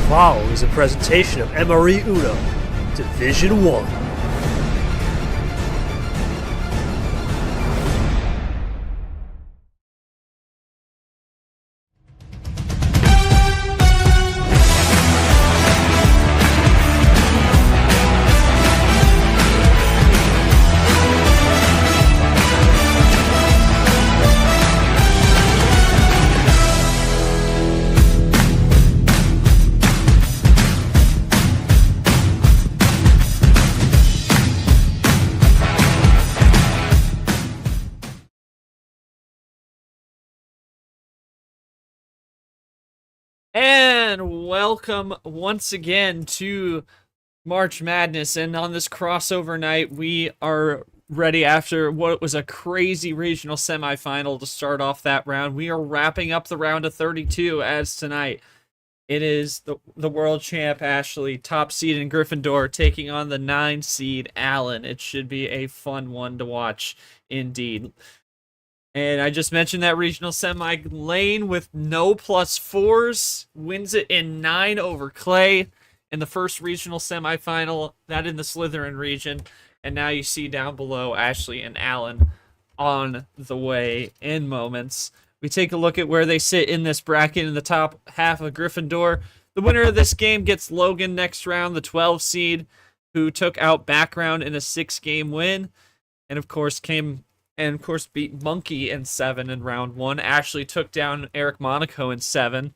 Follow is a presentation of MRE Uno, Division 1. And welcome once again to March Madness. And on this crossover night, we are ready after what was a crazy regional semifinal to start off that round. We are wrapping up the round of 32 as tonight. It is the world champ Ashley, top seed in Gryffindor, taking on the 9 seed Allen. It should be a fun one to watch indeed. And I just mentioned that regional semi Lane with no +4s wins it in 9 over Clay in the first regional semifinal, that in the Slytherin region. And now you see down below Ashley and Allen on the way in moments. We take a look at where they sit in this bracket in the top half of Gryffindor. The winner of this game gets Logan next round, the 12 seed, who took out Background in a 6-game win. And of course beat Monkey in 7 in round 1. Ashley took down Eric Monaco in 7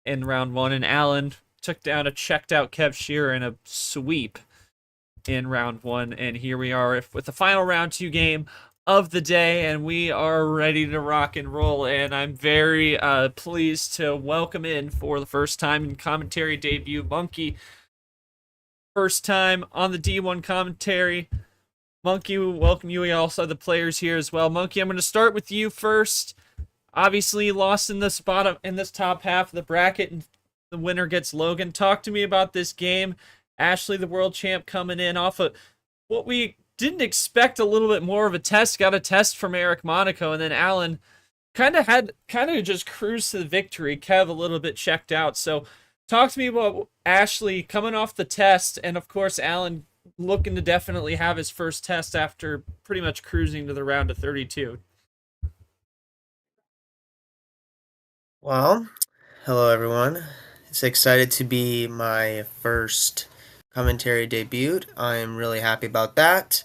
in round 1. And Allen took down a checked out Kev Shearer in a sweep in round 1. And here we are with the final round 2 game of the day. And we are ready to rock and roll. And I'm very pleased to welcome in for the first time in commentary debut, Monkey. First time on the D1 commentary. Monkey, welcome you. We also have the players here as well. Monkey, I'm going to start with you first. Obviously, you lost in this top half of the bracket, and the winner gets Logan. Talk to me about this game. Ashley, the world champ, coming in off of what we didn't expect, a little bit more of a test. Got a test from Eric Monaco, and then Allen kind of just cruised to the victory. Kev a little bit checked out. So talk to me about Ashley coming off the test, and of course Allen looking to definitely have his first test after pretty much cruising to the round of 32. Well, hello everyone. It's excited to be my first commentary debut. I'm really happy about that.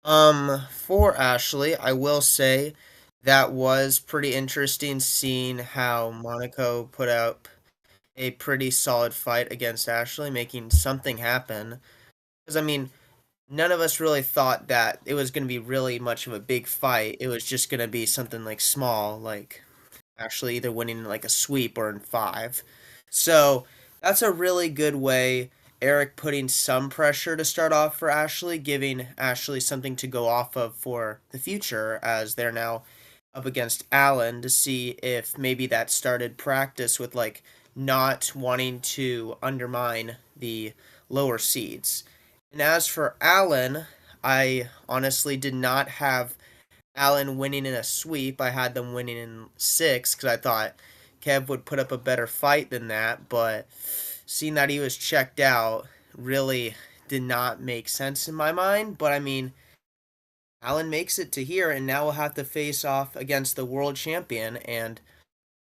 For Ashley, I will say that was pretty interesting seeing how Monaco put up a pretty solid fight against Ashley, making something happen. Because, I mean, none of us really thought that it was going to be really much of a big fight. It was just going to be something like small, like actually either winning like a sweep or in 5. So that's a really good way. Eric putting some pressure to start off for Ashley, giving Ashley something to go off of for the future as they're now up against Allen to see if maybe that started practice with like not wanting to undermine the lower seeds. And as for Allen, I honestly did not have Allen winning in a sweep. I had them winning in 6 because I thought Kev would put up a better fight than that. But seeing that he was checked out really did not make sense in my mind. But I mean, Allen makes it to here, and now we'll have to face off against the world champion. And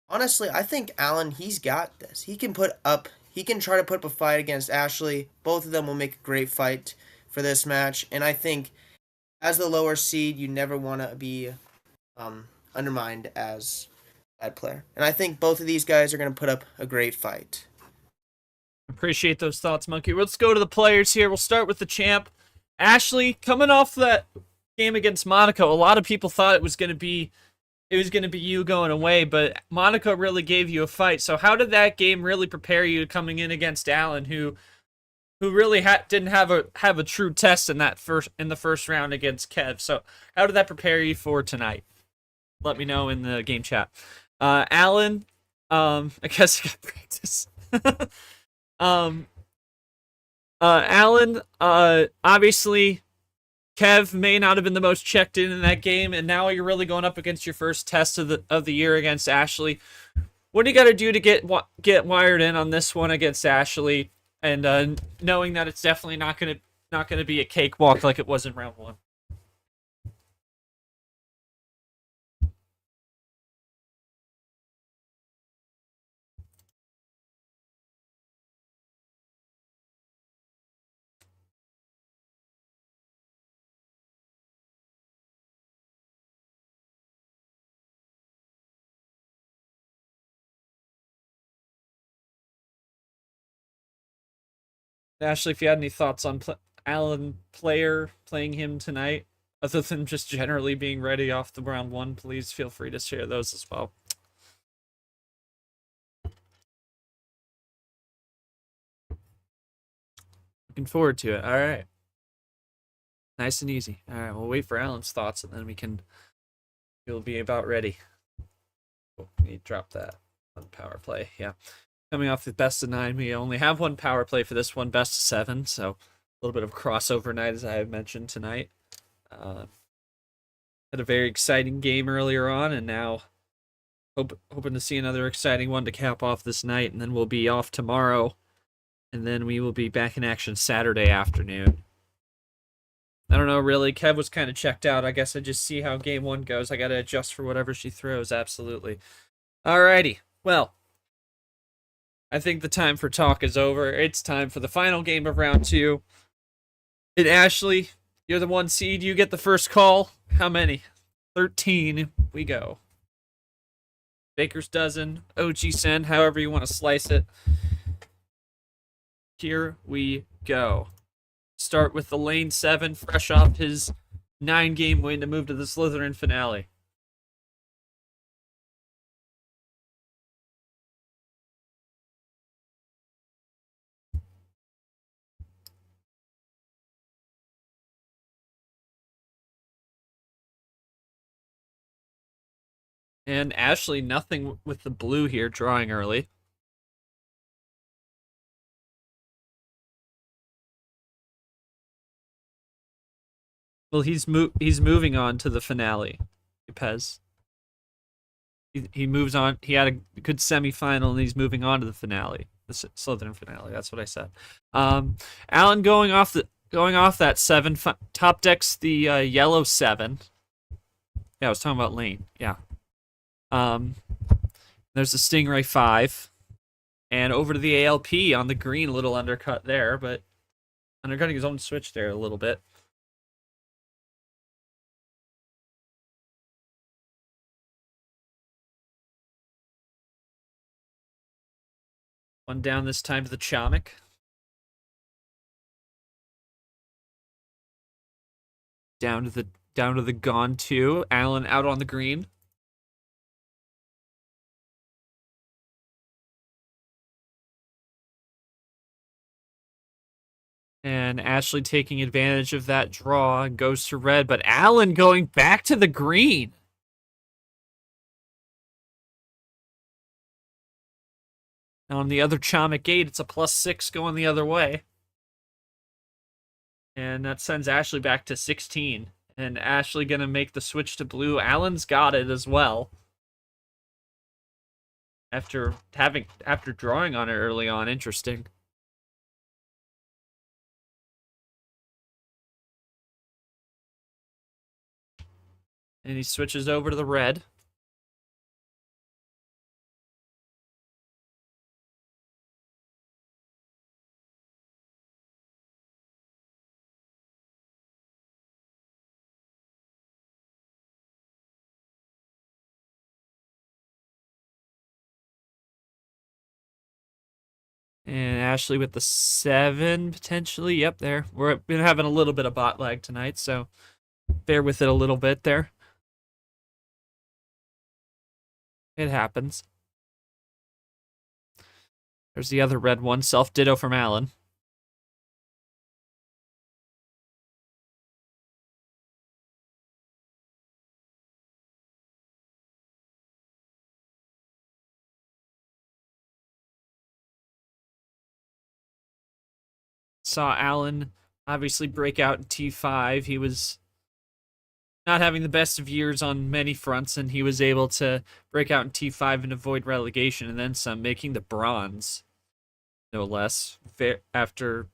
honestly, I think Allen, he's got this. He can try to put up a fight against Ashley. Both of them will make a great fight for this match. And I think as the lower seed, you never want to be undermined as a bad player. And I think both of these guys are going to put up a great fight. Appreciate those thoughts, Monkey. Let's go to the players here. We'll start with the champ. Ashley, coming off that game against Monaco, a lot of people thought it was going to be you going away, but Monaco really gave you a fight. So how did that game really prepare you coming in against Allen, who really didn't have a true test in the first round against Kev? So how did that prepare you for tonight? Let me know in the game chat. Allen, I guess I got practice. Allen, obviously Kev may not have been the most checked in that game, and now you're really going up against your first test of the year against Ashley. what do you got to do to get wired in on this one against Ashley, and knowing that it's definitely not gonna be a cakewalk like it was in round one. Ashley, if you had any thoughts on Alan Player playing him tonight, other than just generally being ready off the round one, please feel free to share those as well. Looking forward to it. All right. Nice and easy. All right, we'll wait for Alan's thoughts, and then we'll be about ready. Oh, we dropped that on power play. Yeah. Coming off the best of 9, we only have one power play for this one, best of 7, so a little bit of crossover night, as I have mentioned tonight. Had a very exciting game earlier on, and now hoping to see another exciting one to cap off this night, and then we'll be off tomorrow, and then we will be back in action Saturday afternoon. I don't know, really. Kev was kind of checked out. I guess I just see how game one goes. I got to adjust for whatever she throws, absolutely. Alrighty, well, I think the time for talk is over. It's time for the final game of round 2. And Ashley, you're the 1 seed. You get the first call. How many? 13. We go. Baker's dozen, OG send, however you want to slice it. Here we go. Start with the lane 7, fresh off his 9-game win to move to the Slytherin finale. And Ashley, nothing with the blue here, drawing early. Well, he's moving on to the finale, Pez. He moves on. He had a good semifinal, and he's moving on to the finale, the Slytherin finale. That's what I said. Alan going off that 7 top decks the yellow 7. Yeah, I was talking about lane. Yeah. There's the Stingray 5, and over to the ALP on the green, little undercut there, but undercutting his own switch there a little bit. One down this time to the Chomik. Down to the Gone 2. Alan out on the green. And Ashley taking advantage of that draw and goes to red, but Alan going back to the green. On the other Chomik gate, it's a +6 going the other way. And that sends Ashley back to 16. And Ashley going to make the switch to blue. Alan's got it as well. After drawing on it early on. Interesting. And he switches over to the red. And Ashley with the 7, potentially. Yep, there. We've been having a little bit of bot lag tonight, so bear with it a little bit there. It happens. There's the other red one. Self-ditto from Alan. Saw Alan obviously break out in T5. He was not having the best of years on many fronts, and he was able to break out in T5 and avoid relegation and then some, making the bronze, no less, after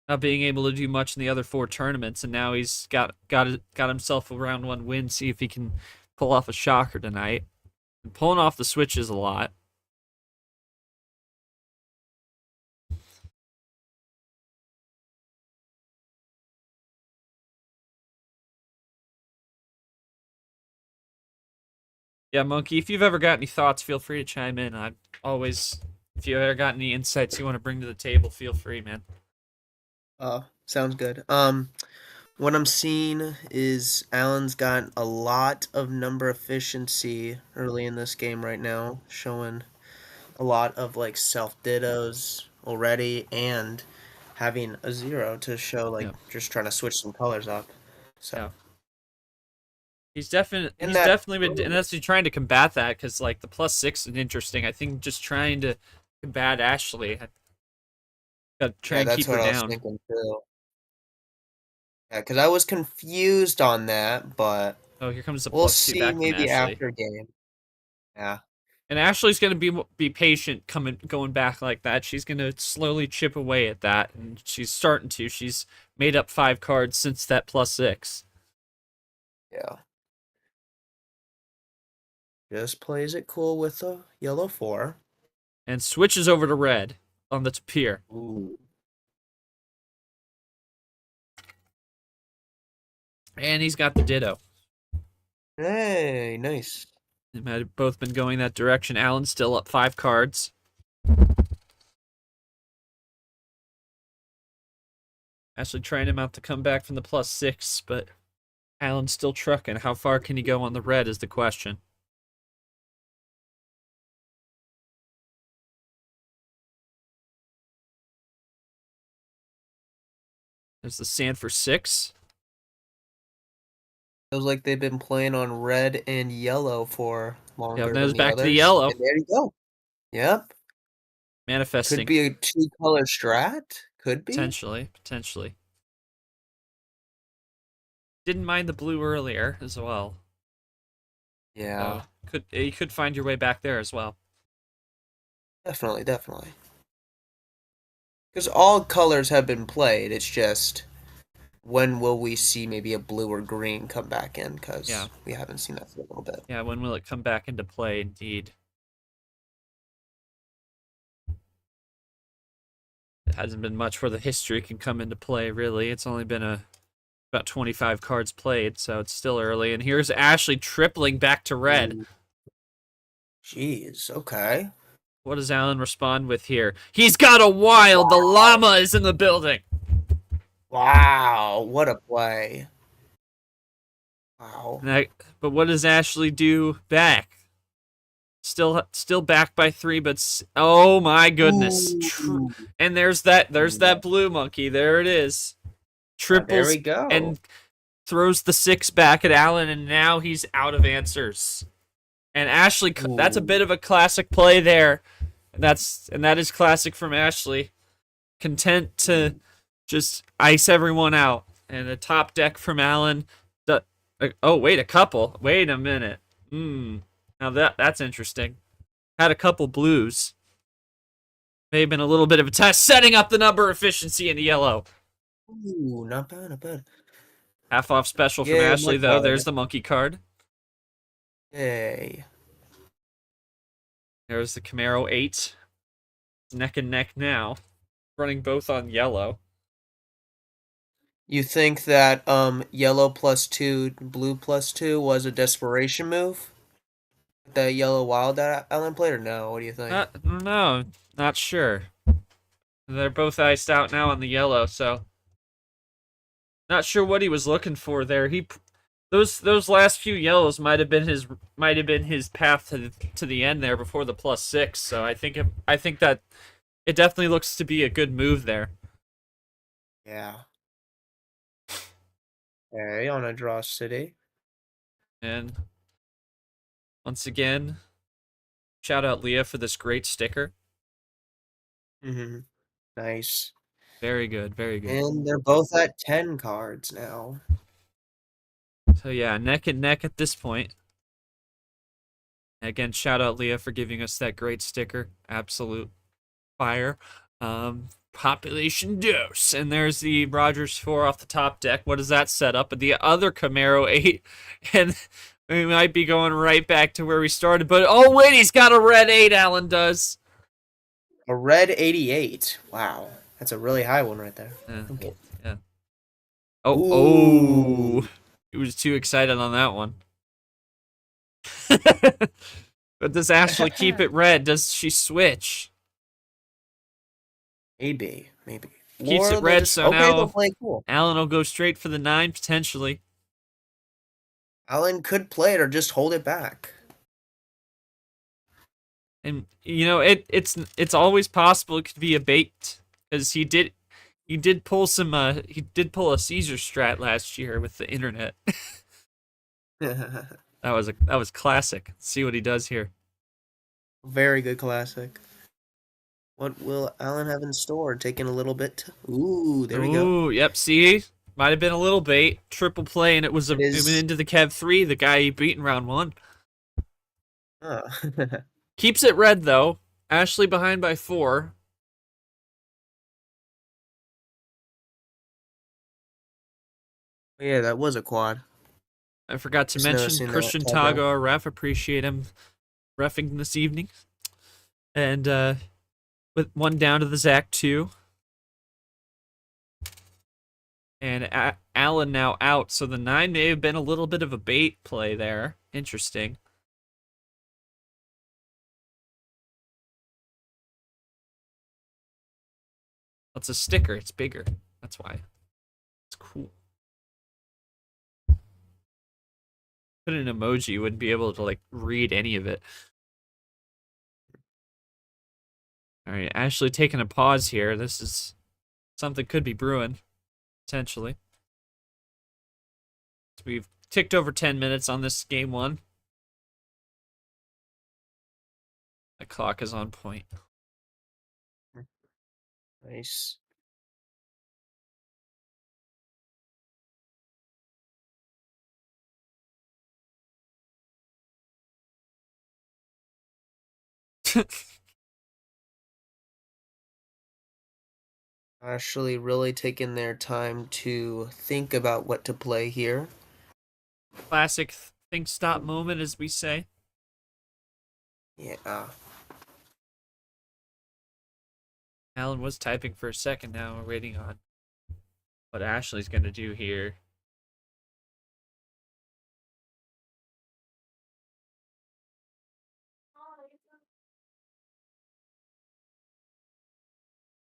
not being able to do much in the other four tournaments, and now he's got himself a round one win. See if he can pull off a shocker tonight. And pulling off the switches a lot. Yeah, Monkey, if you've ever got any thoughts, feel free to chime in. I always, if you've ever got any insights you want to bring to the table, feel free, man. Sounds good. What I'm seeing is Allen's got a lot of number efficiency early in this game right now, showing a lot of like self dittos already and having a zero to show like Yeah. just trying to switch some colors up. So Yeah. He's and that definitely been, and that's he's trying to combat that because like the +6 is interesting. I think just trying to combat Ashley. Got to try yeah, and that's keep her what I was down. thinking too. Yeah, because I was confused on that, but Oh, here comes the we'll +2 see back from maybe Ashley. after game. Yeah. And Ashley's gonna be patient going back like that. She's gonna slowly chip away at that, and she's starting to. She's made up 5 cards since that +6. Yeah. Just plays it cool with the yellow 4. And switches over to red on the pier. Ooh. And he's got the ditto. Hey, nice. They might have both been going that direction. Allen's still up 5 cards. Ashley trying him out to come back from the +6, but Allen's still trucking. How far can he go on the red is the question. There's the sand for 6. Feels like they've been playing on red and yellow for longer There's than the back to the others. yellow. And there you go. Yep. Manifesting. Could be a 2-color strat. Could be. Potentially. Didn't mind the blue earlier as well. Yeah. So you could find your way back there as well. Definitely. Because all colors have been played. It's just when will we see maybe a blue or green come back in? Because we haven't seen that for a little bit. Yeah, when will it come back into play, indeed? It hasn't been much where the history can come into play, really. It's only been about 25 cards played, so it's still early. And here's Ashley tripling back to red. Ooh. Jeez, okay. What does Allen respond with here? He's got a wild. The llama is in the building. Wow, what a play. Wow. But what does Ashley do back? Still back by 3, but oh my goodness! And there's that blue monkey. There it is. Triples there we go. and throws the 6 back at Allen, and now he's out of answers. And Ashley, that's a bit of a classic play there. And that is classic from Ashley. Content to just ice everyone out. And a top deck from Allen. Oh, wait, a couple. Wait a minute. Now that's interesting. Had a couple blues. May have been a little bit of a test, setting up the number efficiency in the yellow. Ooh, not bad. Half off special from Ashley, though. There's the monkey card. Yay. There's the Camaro 8. Neck and neck now. Running both on yellow. You think that yellow +2, blue +2 was a desperation move? The yellow wild that Allen played, or no? What do you think? No, not sure. They're both iced out now on the yellow, so not sure what he was looking for there. Those last few yellows might have been his path to the end there before the +6. So I think that it definitely looks to be a good move there. Yeah. Okay, on a draw city. And once again, shout out Leah for this great sticker. Nice. Very good. And they're both at 10 cards now. So yeah, neck and neck at this point. Again, shout out Leah for giving us that great sticker. Absolute fire. Population dose. And there's the Rogers 4 off the top deck. What does that set up? And the other Camaro 8. And we might be going right back to where we started. But oh, wait, he's got a red 8, Alan does. A red 88. Wow. That's a really high one right there. Okay. Yeah. Oh, Ooh. oh. He was too excited on that one. But does Ashley keep it red? Does she switch? Maybe. Keeps it red, so okay, now they'll play cool. Alan will go straight for the 9, potentially. Alan could play it or just hold it back. And you know, it's always possible it could be a bait, because he did pull a Caesar strat last year with the internet. That was classic. Let's see what he does here. Very good classic. What will Alan have in store? Taking a little bit. Ooh, there we go. Ooh, yep. See, might have been a little bait. Triple play, and it went into the Kev 3, the guy he beat in round 1. Oh. Keeps it red though. Ashley behind by 4. Yeah, that was a quad. I forgot to Just mention noticing that Christian Tago. Tago, our ref. Appreciate him reffing this evening. And with one down to the Zach 2. And Alan now out, so the 9 may have been a little bit of a bait play there. Interesting. It's a sticker. It's bigger. That's why. It's cool. Put an emoji, you wouldn't be able to like read any of it. All right, Ashley taking a pause here. This is something could be brewing, potentially. So we've ticked over 10 minutes on this game 1. The clock is on point. Nice. Actually, really taking their time to think about what to play here. Classic think stop moment, as we say. Yeah. Alan was typing for a second now. We're waiting on what Ashley's going to do here.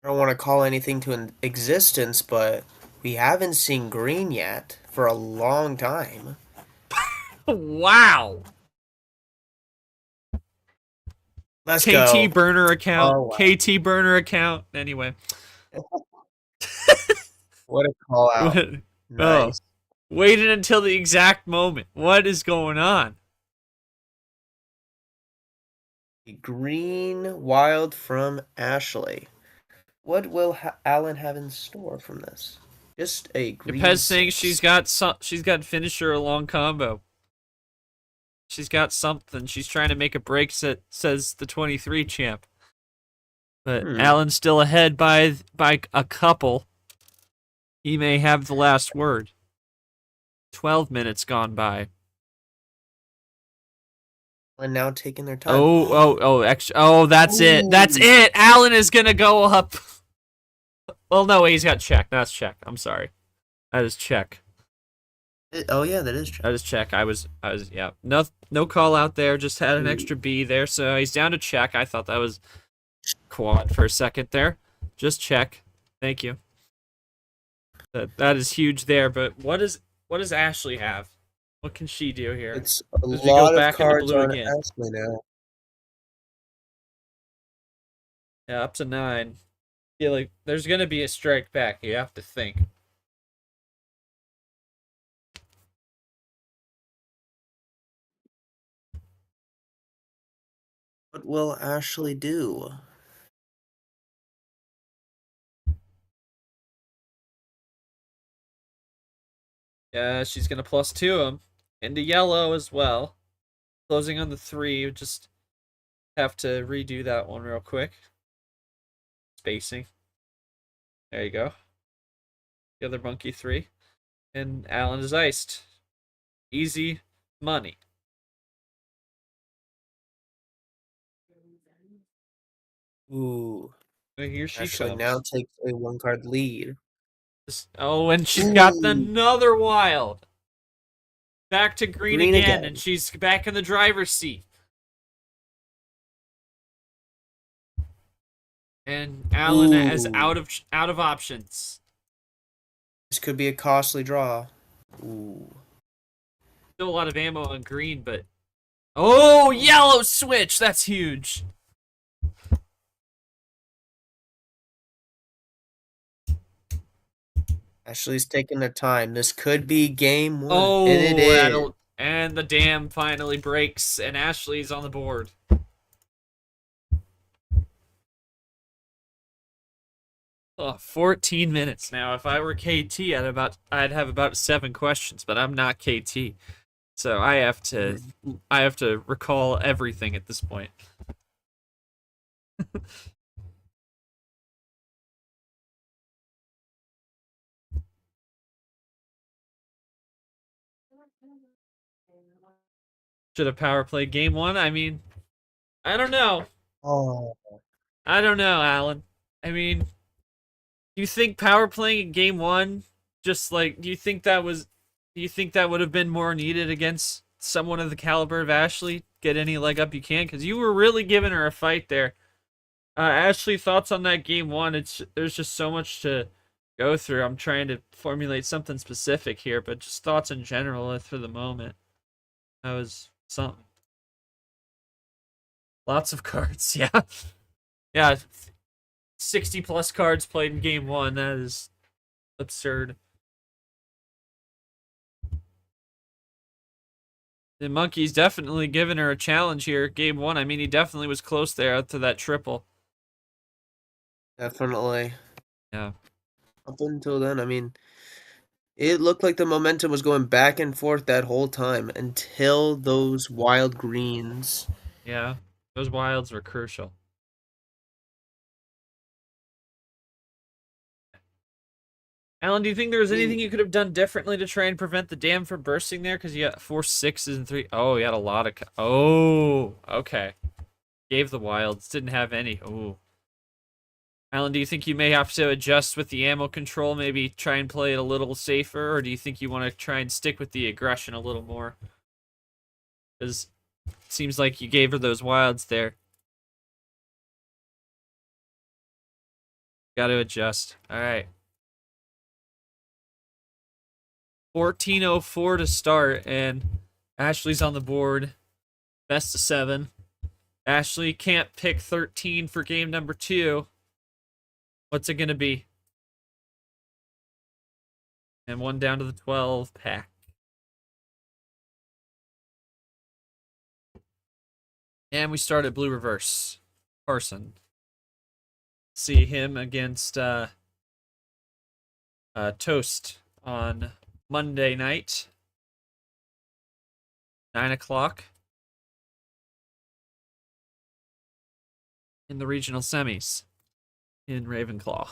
I don't want to call anything to existence, but we haven't seen green yet for a long time. Wow. Let's KT go. burner account. Oh, wow. KT burner account. Anyway. What a call out. Nice. Waited until the exact moment. What is going on? Green wild from Ashley. What will Alan have in store from this? Just a green. Pez saying she's got finisher along combo. She's got something. She's trying to make a break that says the 23 champ. But Alan's still ahead by a couple. He may have the last word. 12 minutes gone by. And now taking their time. Extra. Oh, that's it. That's it. Alan is gonna go up. Well, no, he's got check. That's check. I'm sorry. That is check. Oh yeah, that is check. That is check. I was yeah. No call out there. Just had an extra B there, so he's down to check. I thought that was quad for a second there. Just check. Thank you. That is huge there. But what does Ashley have? What can she do here? It's a lot of cards on again? Ashley now. Yeah, up to 9. Yeah, like there's gonna be a strike back. You have to think. What will Ashley do? Yeah, she's gonna +2 him. Into yellow as well. Closing on the 3. Just have to redo that one real quick. Spacing. There you go. The other monkey 3. And Alan is iced. Easy money. Ooh. Here she Ashley comes. now takes a 1-card lead. Oh, and she's got Ooh. another wild. Back to green Green again, again. and she's back in the driver's seat. And Alan is Ooh. out of options. This could be a costly draw. Ooh. Still a lot of ammo on green, but oh, yellow switch. That's huge. Ashley's taking the time. This could be game 1. Oh, And it is. and the dam finally breaks, and Ashley's on the board. Oh, 14 minutes now. If I were KT, I'd have about 7 questions, but I'm not KT. So I have to recall everything at this point. Should have power played game 1? I mean, I don't know. Oh. I don't know, Alan. I mean, you think power playing in game 1 just like do you think that would have been more needed against someone of the caliber of Ashley? Get any leg up you can, because you were really giving her a fight there. Ashley, thoughts on that game 1? There's just so much to go through. I'm trying to formulate something specific here, but just thoughts in general for the moment. That was something. Lots of cards, yeah. Yeah, 60 plus cards played in game 1. That is absurd. The monkey's definitely giving her a challenge here. Game 1, I mean, he definitely was close there to that triple. Definitely. Yeah. Up until then, I mean, it looked like the momentum was going back and forth that whole time until those wild greens. Yeah, those wilds were crucial. Alan, do you think there was anything you could have done differently to try and prevent the dam from bursting there? Because you got 4 6s and 3. Oh, you had a lot of. Oh, okay. Gave the wilds. Didn't have any. Oh. Alan, do you think you may have to adjust with the ammo control? Maybe try and play it a little safer? Or do you think you want to try and stick with the aggression a little more? Because it seems like you gave her those wilds there. Got to adjust. All right. 14:04 to start, and Ashley's on the board. Best of 7. Ashley can't pick 13 for game number 2. What's it gonna be? And 1 down to the 12 pack. And we start at blue reverse. Carson. See him against Toast on Monday night, 9 o'clock in the regional semis in Ravenclaw.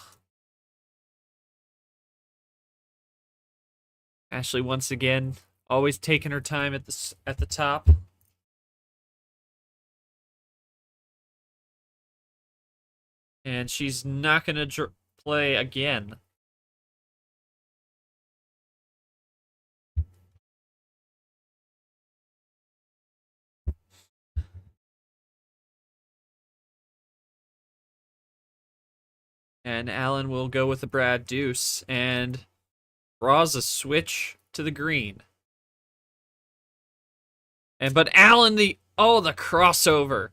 Ashley once again always taking her time at the top. And she's not going to play again. And Alan will go with the Brad Deuce and draws a switch to the green. But Alan, the crossover.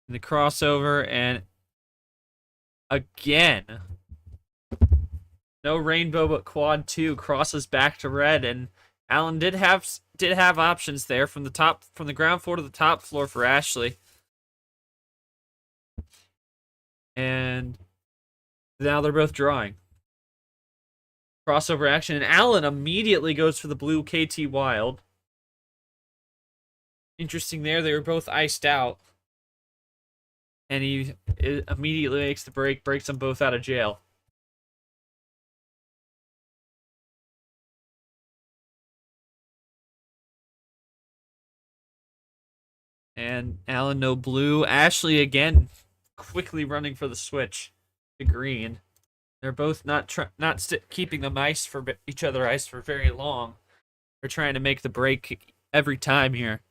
The crossover, and again, no rainbow, but quad 2 crosses back to red, and Alan did have options there from the ground floor to the top floor for Ashley. And now they're both drawing. Crossover action, and Alan immediately goes for the blue KT Wild. Interesting there, they were both iced out. And he immediately makes the break, breaks them both out of jail. And Alan no blue. Ashley again quickly running for the switch to green. They're both not keeping them ice for each other ice for very long. They're trying to make the break every time here.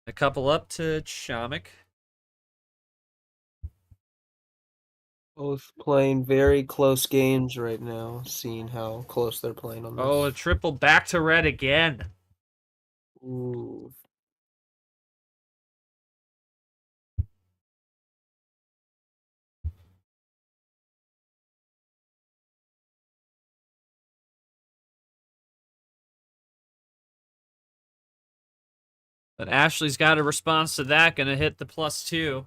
A couple up to Chamek. Both playing very close games right now, seeing how close they're playing on this. Oh, a triple back to red again. Ooh. But Ashley's got a response to that, gonna hit the +2.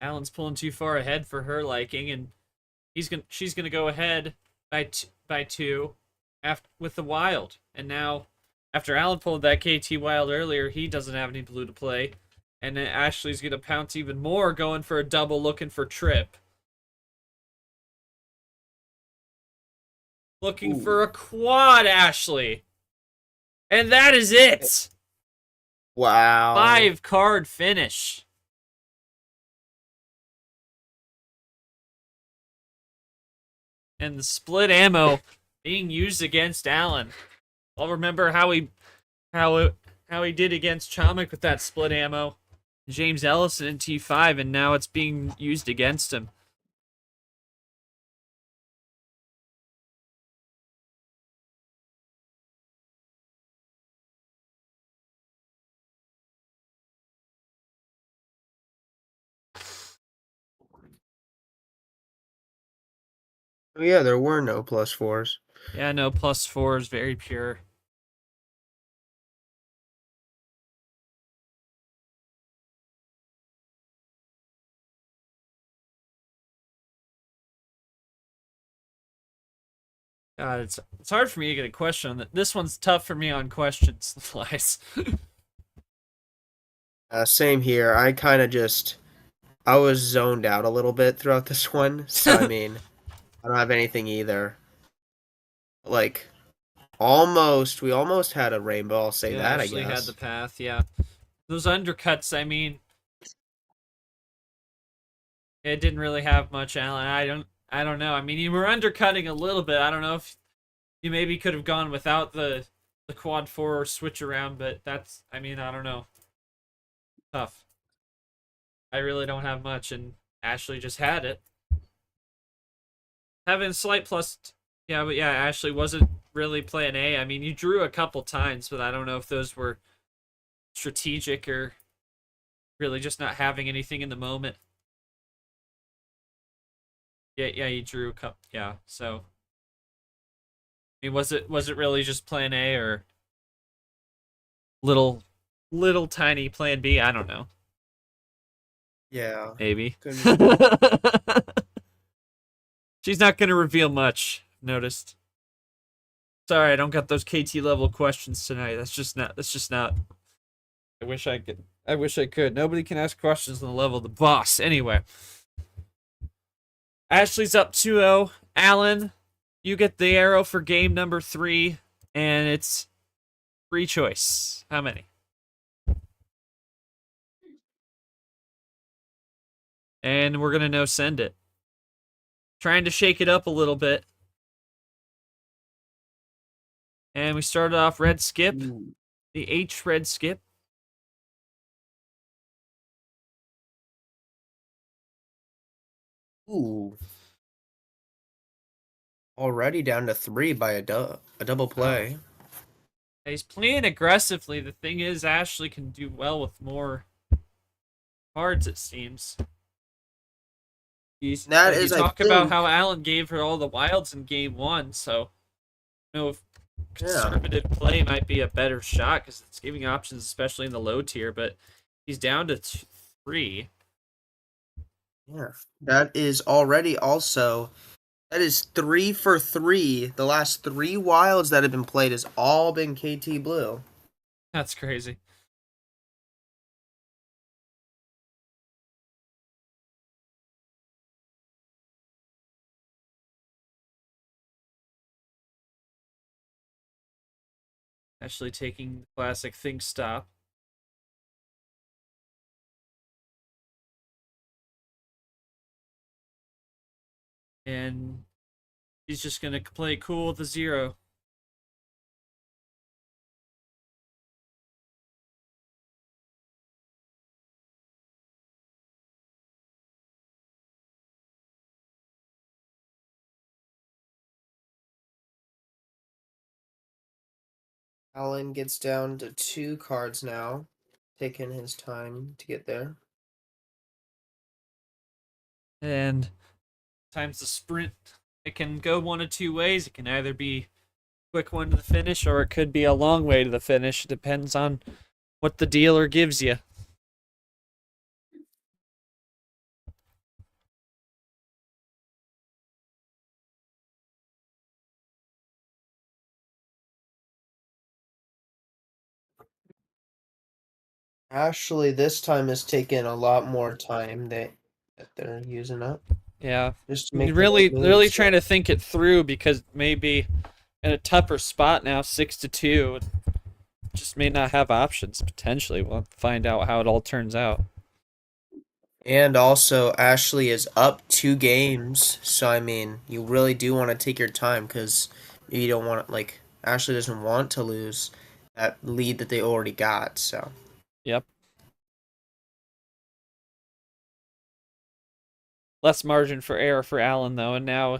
Alan's pulling too far ahead for her liking, and she's gonna go ahead by 2 with the Wild. And now, after Alan pulled that KT Wild earlier, he doesn't have any blue to play. And then Ashley's gonna pounce even more, going for a double, looking for trip. Looking for a quad, Ashley. And that is it! Wow. 5-card finish. And the split ammo being used against Alan. I'll remember how he did against Chamek with that split ammo. James Ellison in T5, and now it's being used against him. Oh, yeah, there were no +4s. Yeah, no, +4 is very pure. God, it's hard for me to get a question on that. This one's tough for me on questions. Lies. Same here. I was zoned out a little bit throughout this one. So, I mean, I don't have anything either. Like, we almost had a rainbow, I'll say that, I Ashley guess. had the path, yeah. Those undercuts, I mean, it didn't really have much, Alan. I don't know. I mean, you were undercutting a little bit. I don't know if you maybe could have gone without the quad 4 or switch around, but that's, I mean, I don't know. Tough. I really don't have much, and Ashley just had it. Having a slight plus, yeah, but yeah, Ashley wasn't really playing A. I mean, you drew a couple times, but I don't know if those were strategic or really just not having anything in the moment. Yeah, you drew a couple. Yeah, so I mean, was it really just plan A or little tiny plan B? I don't know. Yeah. Maybe. She's not gonna reveal much. Noticed. Sorry, I don't got those KT level questions tonight. That's just not. I wish I could. Nobody can ask questions on the level of the boss. Anyway. Ashley's up 2-0. Alan, you get the arrow for game number 3, and it's free choice. How many? And we're gonna no send it. Trying to shake it up a little bit. And we started off red skip. The H red skip. Ooh. Already down to 3 by a double play. He's playing aggressively. The thing is, Ashley can do well with more cards, it seems. That is, talk about how Alan gave her all the wilds in game 1, so I don't know if Yeah. conservative play might be a better shot because it's giving options, especially in the low tier. But he's down to 3. Yeah. That is already also that is 3 for 3. The last 3 wilds that have been played has all been KT Blue. That's crazy. Actually taking the classic think stop. And he's just going to play cool with the 0. Alan gets down to 2 cards now, taking his time to get there. And times the sprint. It can go one of 2 ways. It can either be quick one to the finish or it could be a long way to the finish. It depends on what the dealer gives you. Ashley this time is taking a lot more time that they're using up. Yeah. Just to make the right Really moves. trying to think it through because maybe in a tougher spot now, 6-2, just may not have options potentially. We'll find out how it all turns out. And also, Ashley is up 2 games, so I mean, you really do want to take your time because you don't want like Ashley doesn't want to lose that lead that they already got. So Yep. Less margin for error for Allen though, and now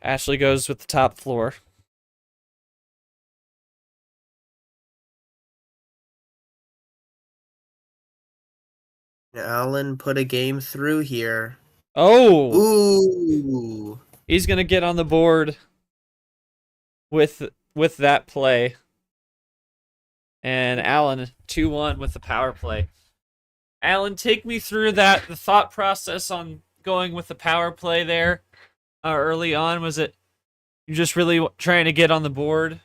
Ashley goes with the top floor. Alan put a game through here. Oh, Ooh, he's gonna get on the board with that play. And Allen 2-1 with the power play. Allen, take me through the thought process on going with the power play there early on. Was it you just really trying to get on the board?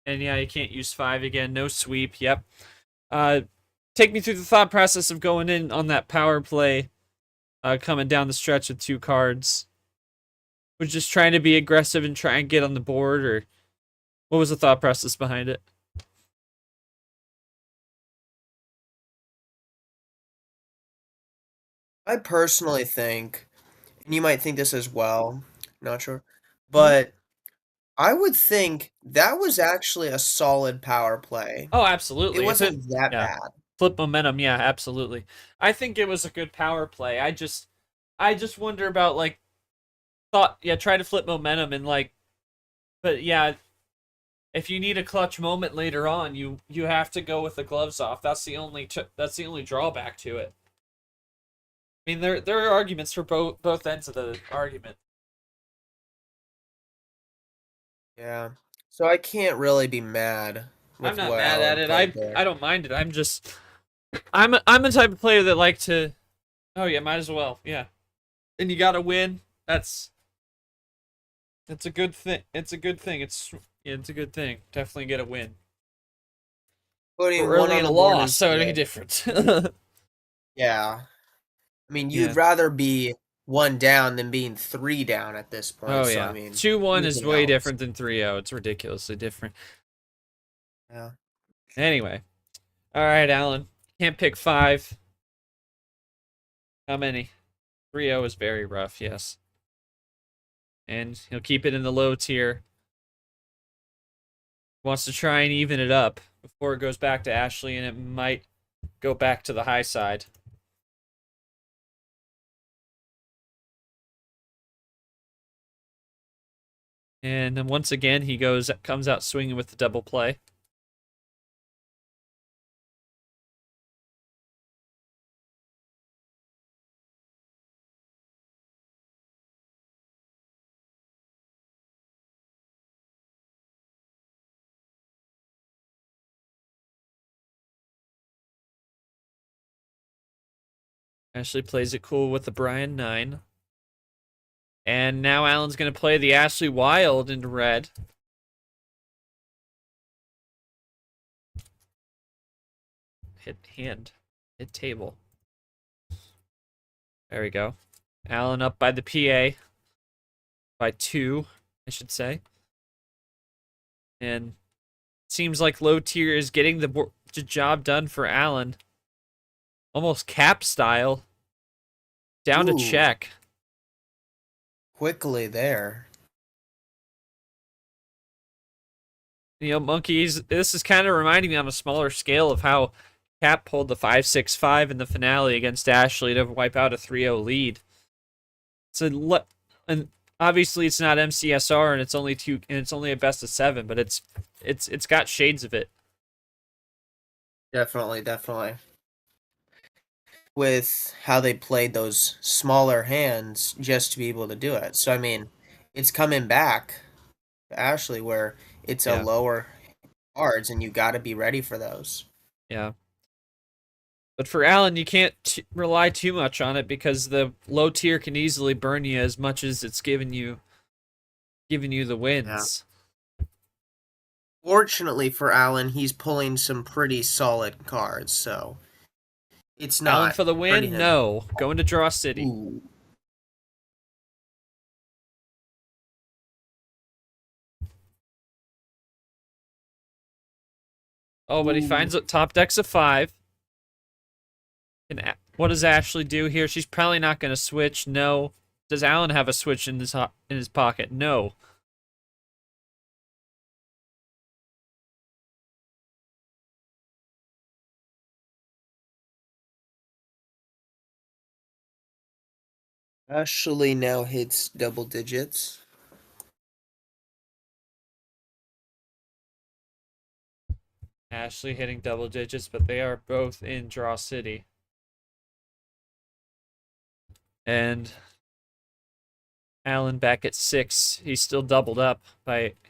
And yeah, you can't use 5 again. No sweep. Yep. Take me through the thought process of going in on that power play, coming down the stretch with 2 cards. Was just trying to be aggressive and try and get on the board, or what was the thought process behind it? I personally think, and you might think this as well, not sure, Mhm. but I would think that was actually a solid power play. Oh, It absolutely. If it, wasn't that yeah, bad. flip momentum. Yeah, absolutely. I think it was a good power play. I just wonder about like thought. Yeah, try to flip momentum and like, but yeah, if you need a clutch moment later on, you have to go with the gloves off. That's the only that's the only drawback to it. I mean, there are arguments for both ends of the argument. Yeah. So I can't really be mad I'm with not what mad at Alan it. played there. I don't mind it. I'm the type of player that like to. Oh yeah, might as well. Yeah, and you got to win. It's a good thing. It's a good thing. Yeah, it's a good thing. Definitely get a win. We're Putting one early on in a the board loss, is so it'll be good. different. Yeah. I mean, Yeah. you'd rather be 1 down than being 3 down at this point. Oh So I yeah. mean, 2-1 is anything way helps. different than 3-0. It's ridiculously different. Yeah. Anyway. All right, Alan. Can't pick 5. How many? 3-0 is very rough, yes. And he'll keep it in the low tier. Wants to try and even it up before it goes back to Ashley, and it might go back to the high side. And then once again, he comes out swinging with the double play. Ashley plays it cool with the Brian 9. And now Alan's going to play the Ashley Wild into red. Hit hand. Hit table. There we go. Alan up by the PA. By 2, I should say. And seems like low tier is getting the job done for Alan. Almost cap style. Down to Ooh. check. Quickly there. You know, monkeys, this is kind of reminding me on a smaller scale of how Cap pulled the 5-6-5 in the finale against Ashley to wipe out a 3-0 lead. And obviously it's not MCSR and it's only a best of 7, but it's got shades of it. Definitely. With how they played those smaller hands just to be able to do it. So I mean, it's coming back to Ashley where it's a Yeah. lower cards and you got to be ready for those. Yeah. But for Alan, you can't rely too much on it because the low tier can easily burn you as much as it's giving you the wins. Fortunately for Alan, he's pulling some pretty solid cards, so it's not Alan for the win? hurting him. No. Going to Draw City. Ooh. Oh, but he finds top deck's a 5. And what does Ashley do here? She's probably not going to switch. No. Does Alan have a switch in his pocket? No. Ashley now hits double digits. Ashley hitting double digits, but they are both in Draw City. And Alan back at 6. He's still doubled up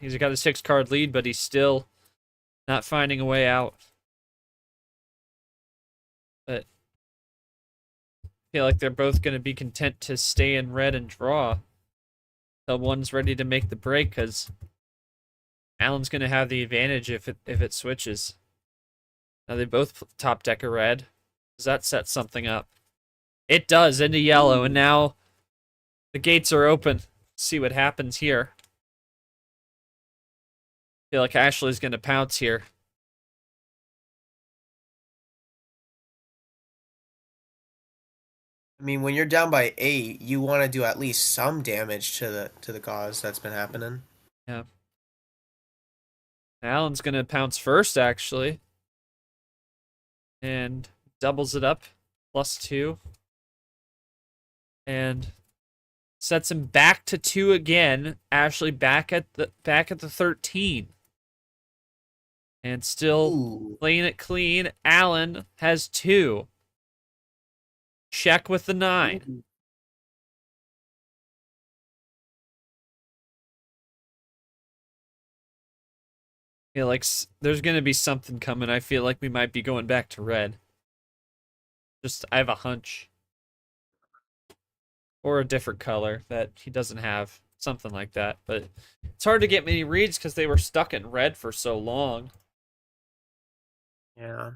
he's got a 6-card lead, but he's still not finding a way out. But I feel like they're both going to be content to stay in red and draw till one's ready to make the break, because Alan's going to have the advantage if it switches. Now they both top deck a red. Does that set something up? It does, into yellow, and now the gates are open. Let's see what happens here. I feel like Ashley's going to pounce here. I mean, when you're down by 8, you want to do at least some damage to the cause that's been happening. Yeah. Alan's going to pounce first, actually. And doubles it up. +2. And sets him back to 2 again. Ashley back at the 13. And still playing it clean. Alan has 2. Check with the 9. I feel like there's going to be something coming. I feel like we might be going back to red. I have a hunch. Or a different color that he doesn't have. Something like that. But it's hard to get many reads because they were stuck in red for so long. Yeah.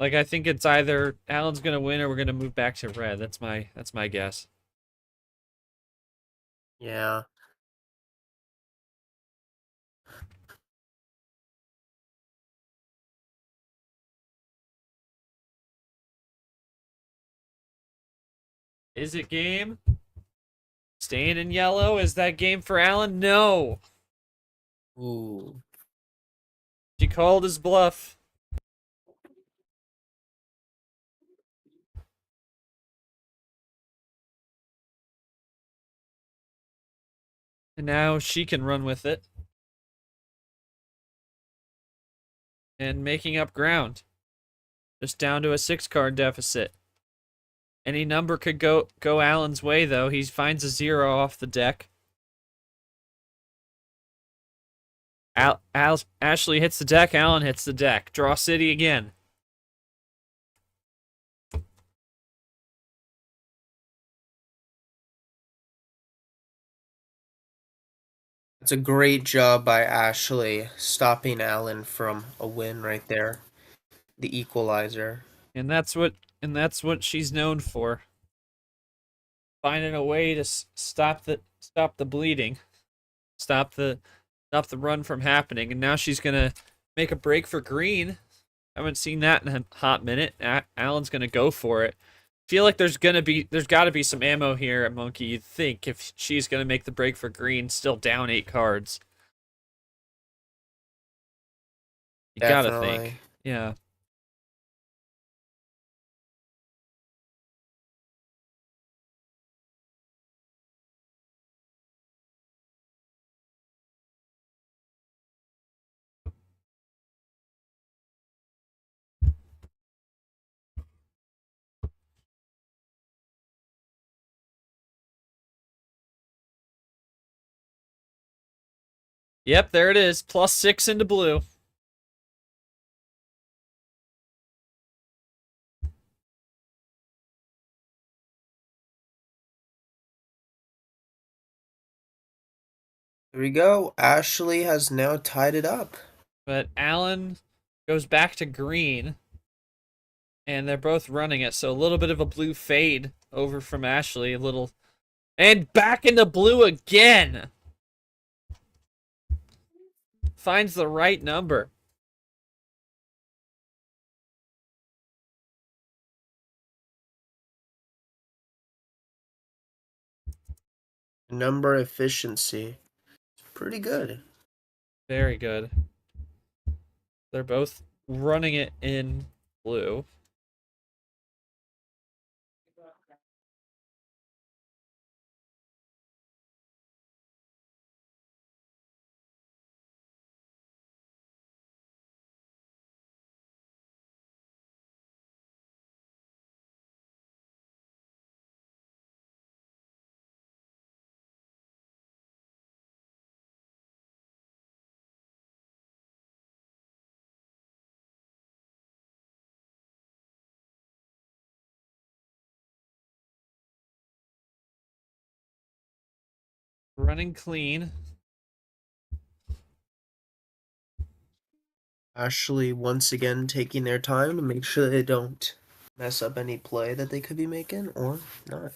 Like, I think it's either Alan's going to win or we're going to move back to red. That's my guess. Yeah. Is it game? Staying in yellow? Is that game for Alan? No. Ooh. She called his bluff. And now she can run with it. And making up ground. Just down to a 6-card deficit. Any number could go Alan's way, though. He finds a 0 off the deck. Ashley hits the deck. Alan hits the deck. Draw city again. It's a great job by Ashley stopping Alan from a win right there. The equalizer. And that's what she's known for. Finding a way to stop the bleeding. Stop the run from happening. And now she's going to make a break for green. I haven't seen that in a hot minute. Alan's going to go for it. Feel like there's got to be some ammo here at Monkey. You'd think if she's going to make the break for green, still down 8 cards. You got to think. Yeah. Yep, there it is. +6 into blue. Here we go. Ashley has now tied it up. But Alan goes back to green. And they're both running it, so a little bit of a blue fade over from Ashley. A little. And back into blue again! Finds the right number. Number efficiency. Pretty good. Very good. They're both running it in blue. Running clean. Ashley once again taking their time to make sure they don't mess up any play that they could be making or not.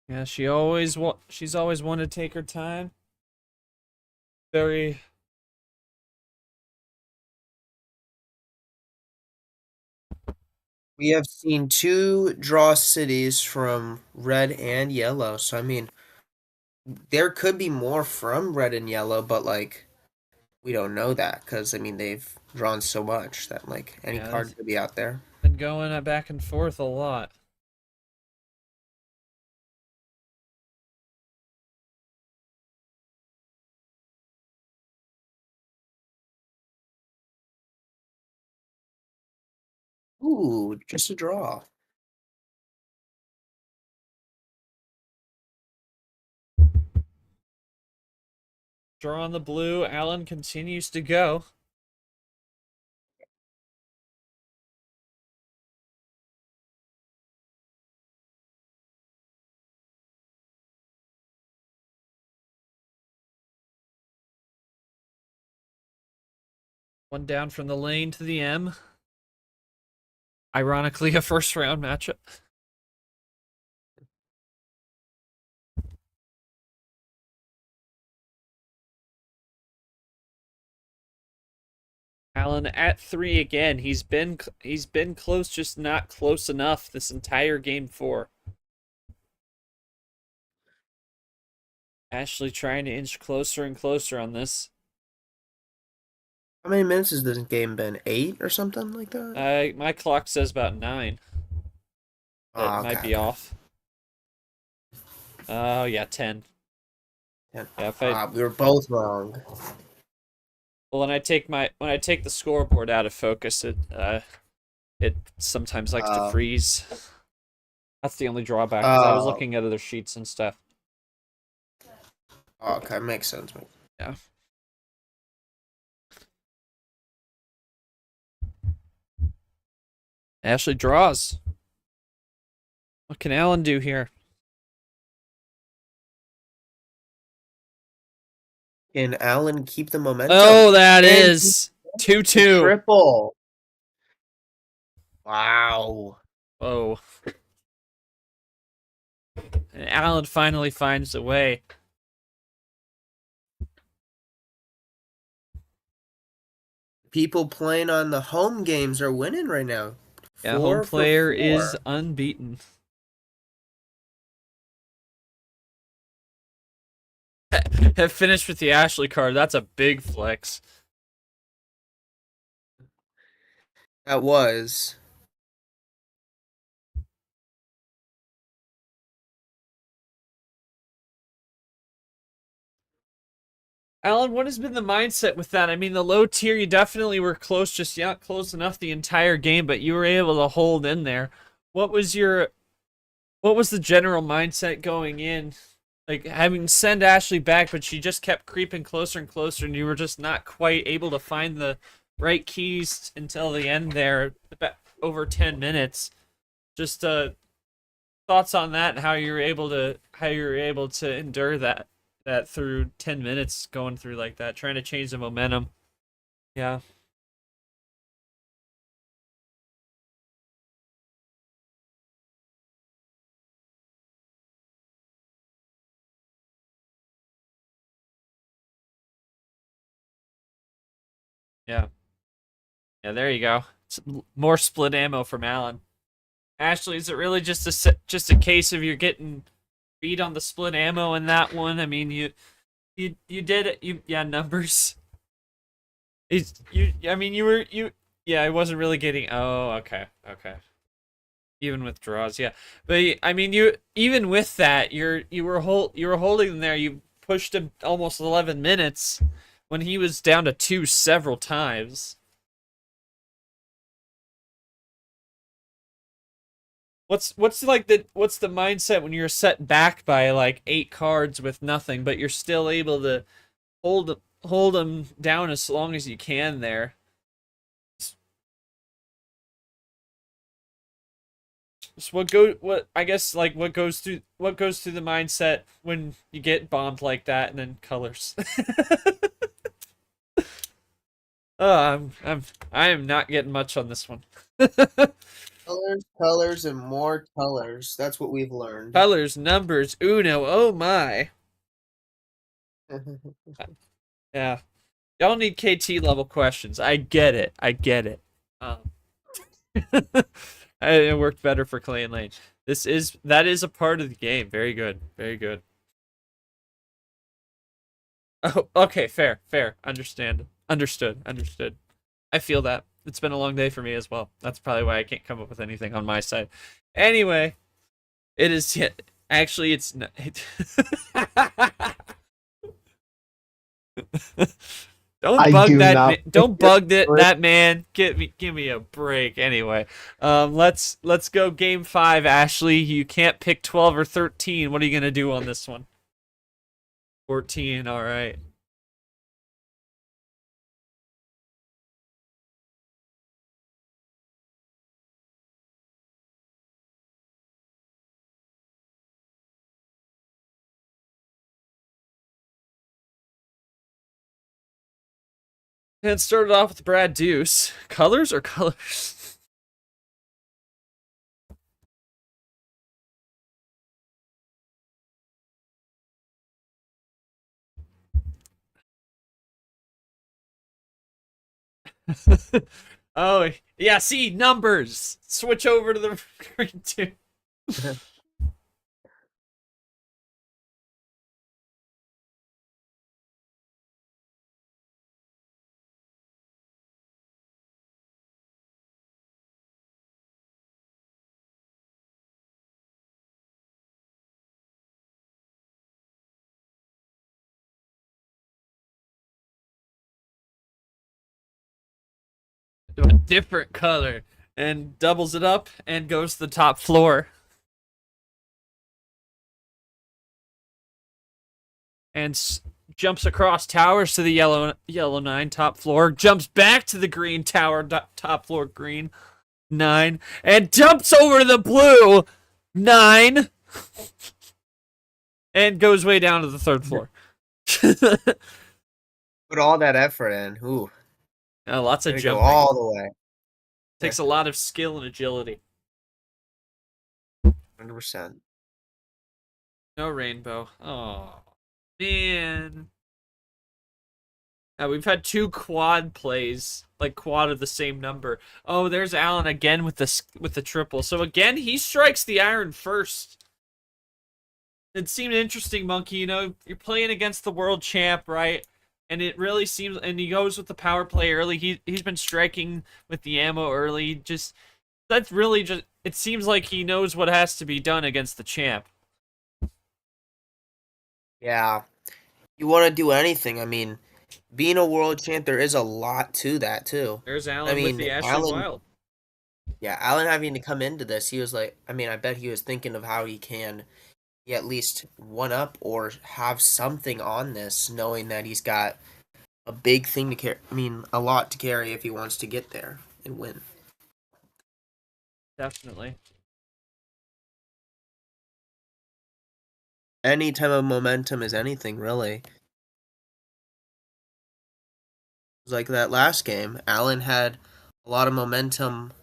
Yeah, she's always wanted to take her time. Very. We have seen 2 draw cities from red and yellow. So I mean, there could be more from red and yellow, but like we don't know that because I mean they've drawn so much that like any card could be out there. Been going back and forth a lot. Ooh, just a draw. Draw on the blue. Alan continues to go. One down from the lane to the M. Ironically, a first round matchup. Alan at 3 again. He's been close, just not close enough this entire game 4. Ashley trying to inch closer and closer on this. How many minutes has this game been? 8 or something like that? My clock says about 9. That might be off. Oh yeah, 10. 10. Yeah, we were both wrong. Well, when I take the scoreboard out of focus, it sometimes likes to freeze. That's the only drawback, because I was Oh, looking at other sheets and stuff. okay, makes sense. Yeah. Ashley draws. What can Alan do here? Can Allen keep the momentum? Oh, that And is the 2-2. triple. Wow. Oh. And Alan finally finds a way. People playing on the home games are winning right now. Yeah, home 4 for player is 4. unbeaten. Have finished with the Ashley card. That's a big flex. That was. Alan, what has been the mindset with that? I mean, the low tier, you definitely were close, just not close enough the entire game, but you were able to hold in there. What was the general mindset going in? Like having send Ashley back, but she just kept creeping closer and closer, and you were just not quite able to find the right keys until the end there, about over 10 minutes. Just thoughts on that and how you were able to endure that through 10 minutes going through like that, trying to change the momentum. Yeah. Yeah. Yeah, there you go. More split ammo from Alan. Ashley, is it really just a case of you're getting beat on the split ammo in that one? I mean, you did it. Yeah, numbers. I mean, you. Yeah, I wasn't really getting. Oh, okay, okay. Even with draws, yeah. But I mean, you even with that, you were holding him there. You pushed him almost 11 minutes when he was down to 2 several times. What's the mindset when you're set back by like 8 cards with nothing, but you're still able to hold them down as long as you can there? So what I guess like what goes through the mindset when you get bombed like that and then colors. Oh, I am not getting much on this one. Colors, colors, and more colors. That's what we've learned. Colors, numbers, Uno. Oh my. Yeah. Y'all need KT level questions. I get it. I get it. Um, it worked better for Clay and Lane. That is a part of the game. Very good. Very good. Oh, okay, fair, fair. Understood. I feel that. It's been a long day for me as well. That's probably why I can't come up with anything on my side. Anyway, it is actually it's not. I do not. Don't bug that man. Give me a break. Anyway, let's go game 5. Ashley, you can't pick 12 or 13. What are you gonna do on this one? 14. All right. And it started off with Brad Deuce. Colors or colors? Oh, yeah, see, numbers. Switch over to the green too. A different color and doubles it up and goes to the top floor. and jumps across towers to the yellow 9 top floor, jumps back to the green tower top floor green 9, and jumps over to the blue 9 and goes way down to the 3rd floor. Put all that effort in. Ooh. Lots of Go jumping. all the way. Takes a lot of skill and agility. 100%. No rainbow. Oh, man. We've had 2 quad plays, like quad of the same number. Oh, there's Alan again with the triple. So again, he strikes the iron first. It seemed interesting, Monkey. You know, you're playing against the world champ, right? And it really seems, and he goes with the power play early. He's been striking with the ammo early. That's really just. It seems like he knows what has to be done against the champ. Yeah. You want to do anything. I mean, being a world champ, there is a lot to that, too. There's Alan with the Ashley Wild. Yeah, Alan having to come into this, he was like, I mean, I bet he was thinking of how he can at least one up or have something on this, knowing that he's got a big thing to carry. I mean, a lot to carry if he wants to get there and win. Definitely. Any type of momentum is anything, really. It was like that last game. Alan had a lot of momentum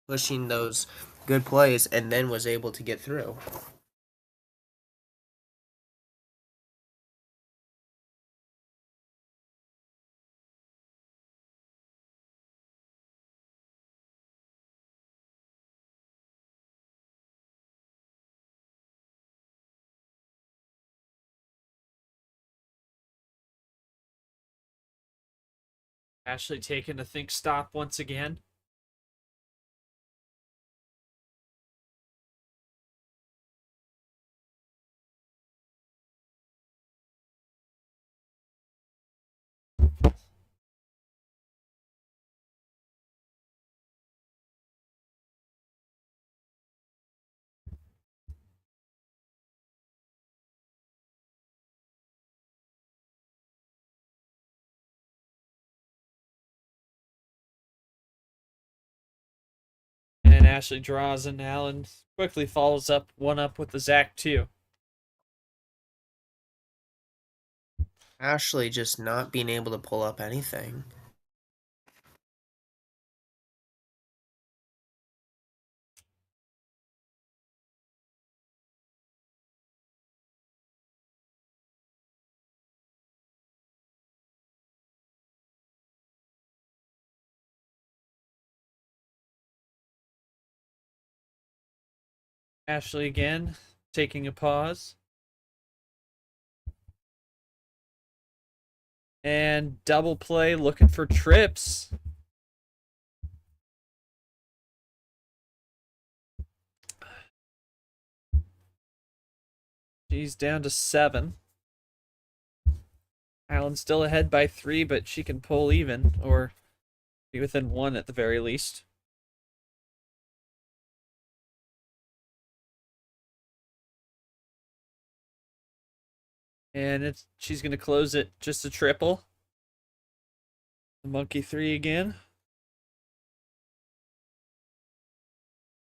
pushing those good plays and then was able to get through. Ashley taking a think stop once again. And Ashley draws, and Alan quickly follows up one up with the Zach 2. Ashley just not being able to pull up anything. Ashley again, taking a pause. And double play, looking for trips. She's down to 7. Alan's still ahead by 3, but she can pull even, or be within 1 at the very least. And she's going to close it just a triple. The monkey 3 again.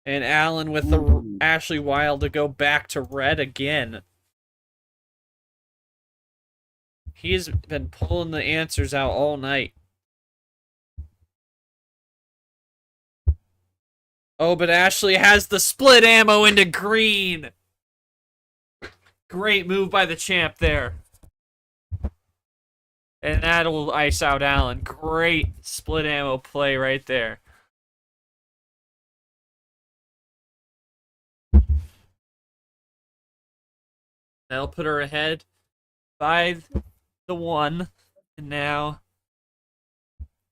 And Alan with the Ashley Wild to go back to red again. He's been pulling the answers out all night. Oh, but Ashley has the split ammo into green. Great move by the champ there. And that'll ice out Alan. Great split ammo play right there. That'll put her ahead by the 1. And now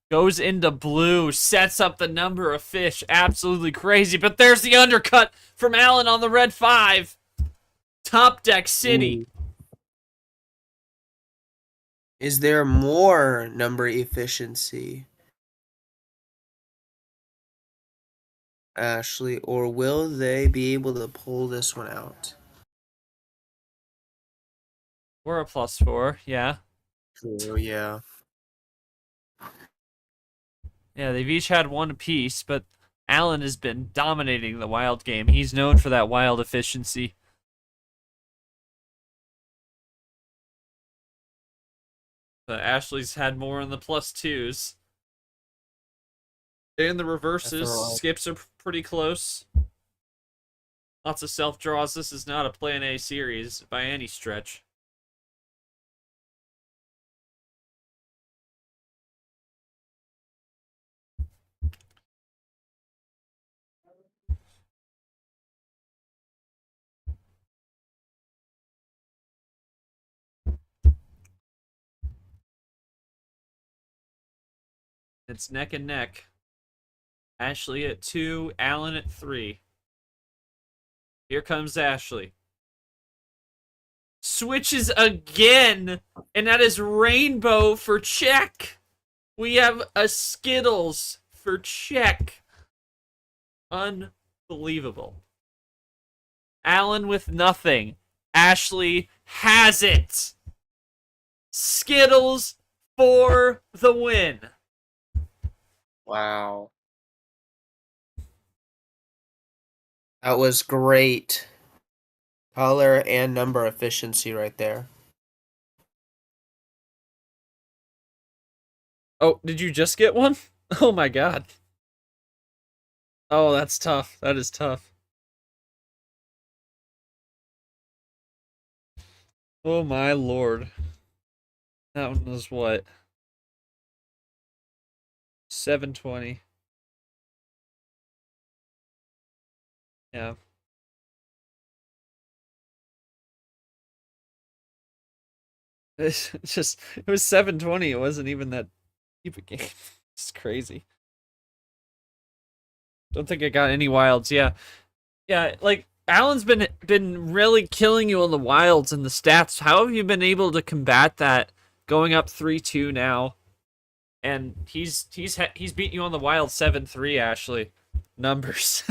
goes into blue. Sets up the number of fish. Absolutely crazy. But there's the undercut from Alan on the red 5. Top deck city. Is there more number efficiency, Ashley, or will they be able to pull this one out? Or a +4, yeah. True, yeah. Yeah, they've each had one apiece, but Alan has been dominating the wild game. He's known for that wild efficiency. But Ashley's had more in the +2s. And the reverses. Definitely. Skips are pretty close. Lots of self-draws. This is not a Plan A series by any stretch. It's neck and neck. Ashley at 2, Alan at 3. Here comes Ashley. Switches again, and that is rainbow for check. We have a Skittles for check. Unbelievable. Alan with nothing. Ashley has it. Skittles for the win. Wow. That was great. Color and number efficiency right there. Oh, did you just get one? Oh my god. Oh, that's tough. That is tough. Oh my lord. That one was what? 720. Yeah. It's just, it was 720. It wasn't even that deep a game. It's crazy. Don't think I got any wilds. Yeah. Yeah, like Alan's been really killing you on the wilds and the stats. How have you been able to combat that going up 3-2 now? And he's beaten you on the wild 7-3, Ashley. Numbers.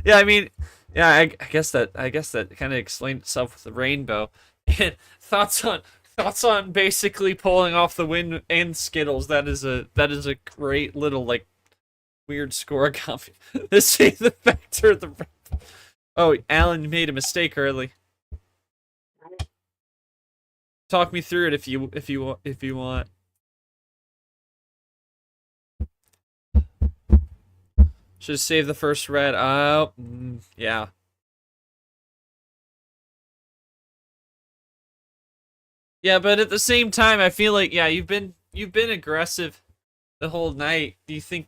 Yeah, I mean, yeah, I guess that kind of explained itself with the rainbow. And thoughts on basically pulling off the win and Skittles. That is a great little like weird score comp. This is the factor of the. Oh, Alan made a mistake early. Talk me through it if you want. Should have saved the first red. Oh, yeah. Yeah, but at the same time, I feel like you've been aggressive the whole night. Do you think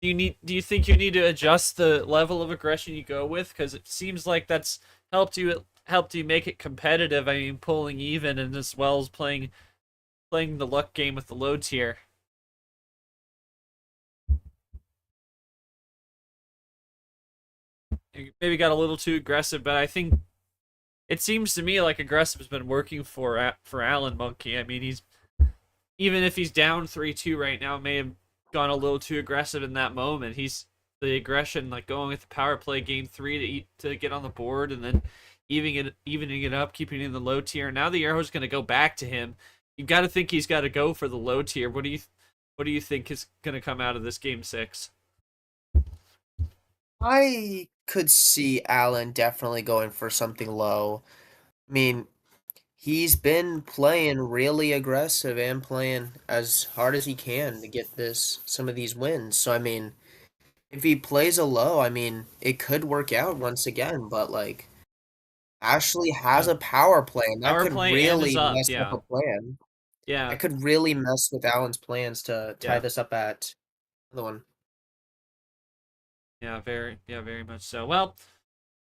you need to adjust the level of aggression you go with? Because it seems like that's helped you make it competitive. I mean, pulling even and as well as playing the luck game with the low tier. You maybe got a little too aggressive, but I think it seems to me like aggressive has been working for Alan Monkey. I mean, even if he's down 3-2 right now, may have gone a little too aggressive in that moment. He's the aggression, like going with the power play game 3 to get on the board, and then evening it up, keeping it in the low tier. Now the arrow's going to go back to him. You got to think he's got to go for the low tier. What do you think is going to come out of this game 6? I could see Allen definitely going for something low. I mean, he's been playing really aggressive and playing as hard as he can to get some of these wins. So I mean, if he plays a low, I mean, it could work out once again, but like Ashley has Yeah. a power play and that Power could play and is really up, mess up yeah. a plan. Yeah. That could really mess with Allen's plans to tie Yeah. this up at the one. Yeah, very much so. Well,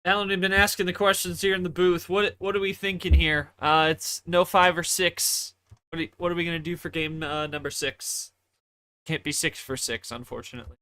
Alan, we've been asking the questions here in the booth. What are we thinking here? It's no 5 or 6. What are we gonna do for game number 6? Can't be 6 for 6, unfortunately.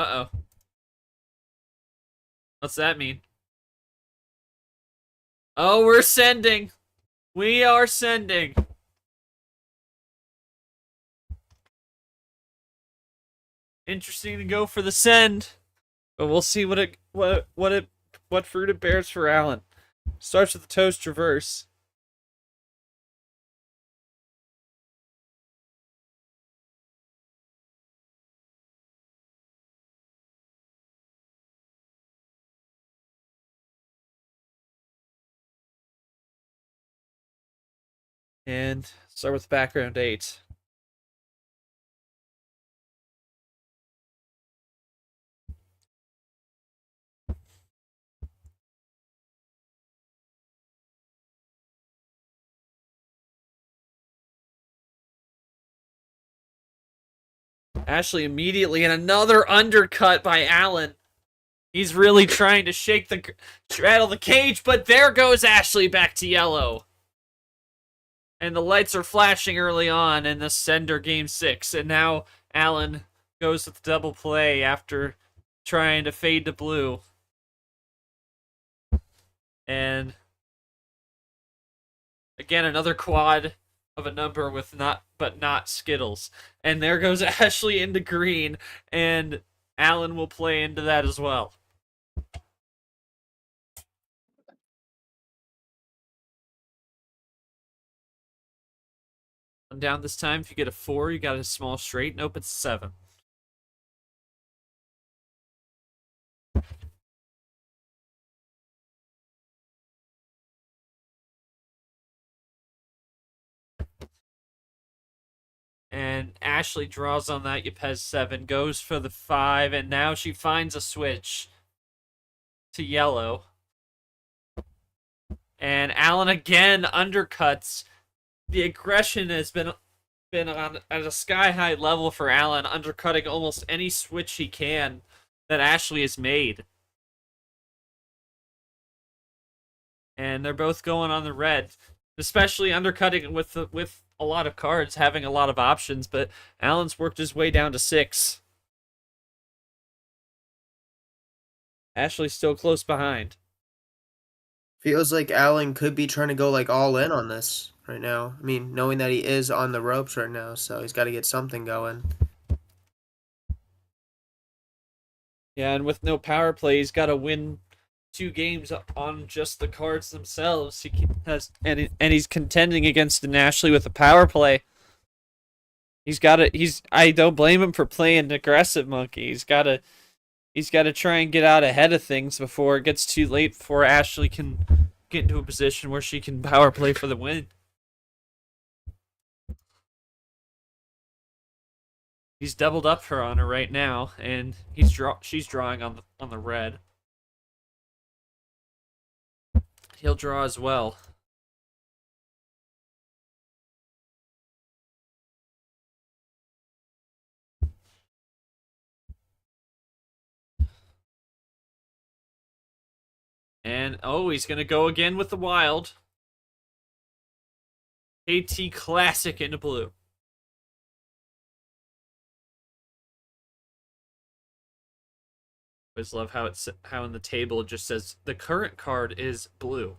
Uh-oh. What's that mean? Oh, we're sending. We are sending. Interesting to go for the send, but we'll see what fruit it bears for Alan. Starts with the toast reverse. And start with background 8. Ashley immediately, and another undercut by Alan. He's really trying to rattle the cage, but there goes Ashley back to yellow. And the lights are flashing early on in the sender game 6, and now Alan goes with double play after trying to fade to blue. And again, another quad of a number with not Skittles. And there goes Ashley into green, and Alan will play into that as well. And down this time, if you get a 4, you got a small straight. Nope, it's 7. And Ashley draws on that. Yepes 7 goes for the 5, and now she finds a switch to yellow. And Alan again undercuts. The aggression has been on at a sky high level for Alan, undercutting almost any switch he can that Ashley has made. And they're both going on the red, especially undercutting with a lot of cards, having a lot of options, but Alan's worked his way down to 6. Ashley's still close behind. Feels like Alan could be trying to go like all in on this right now. I mean, knowing that he is on the ropes right now, so he's got to get something going. Yeah, and with no power play, he's got to win 2 games on just the cards themselves. He has, and he's contending against an Ashley with a power play. I don't blame him for playing aggressive monkey. He's got to try and get out ahead of things before it gets too late, before Ashley can get into a position where she can power play for the win. He's doubled up on her right now, and she's drawing on the red. He'll draw as well. And, oh, he's going to go again with the wild. AT Classic into blue. I always love how in the table it just says the current card is blue.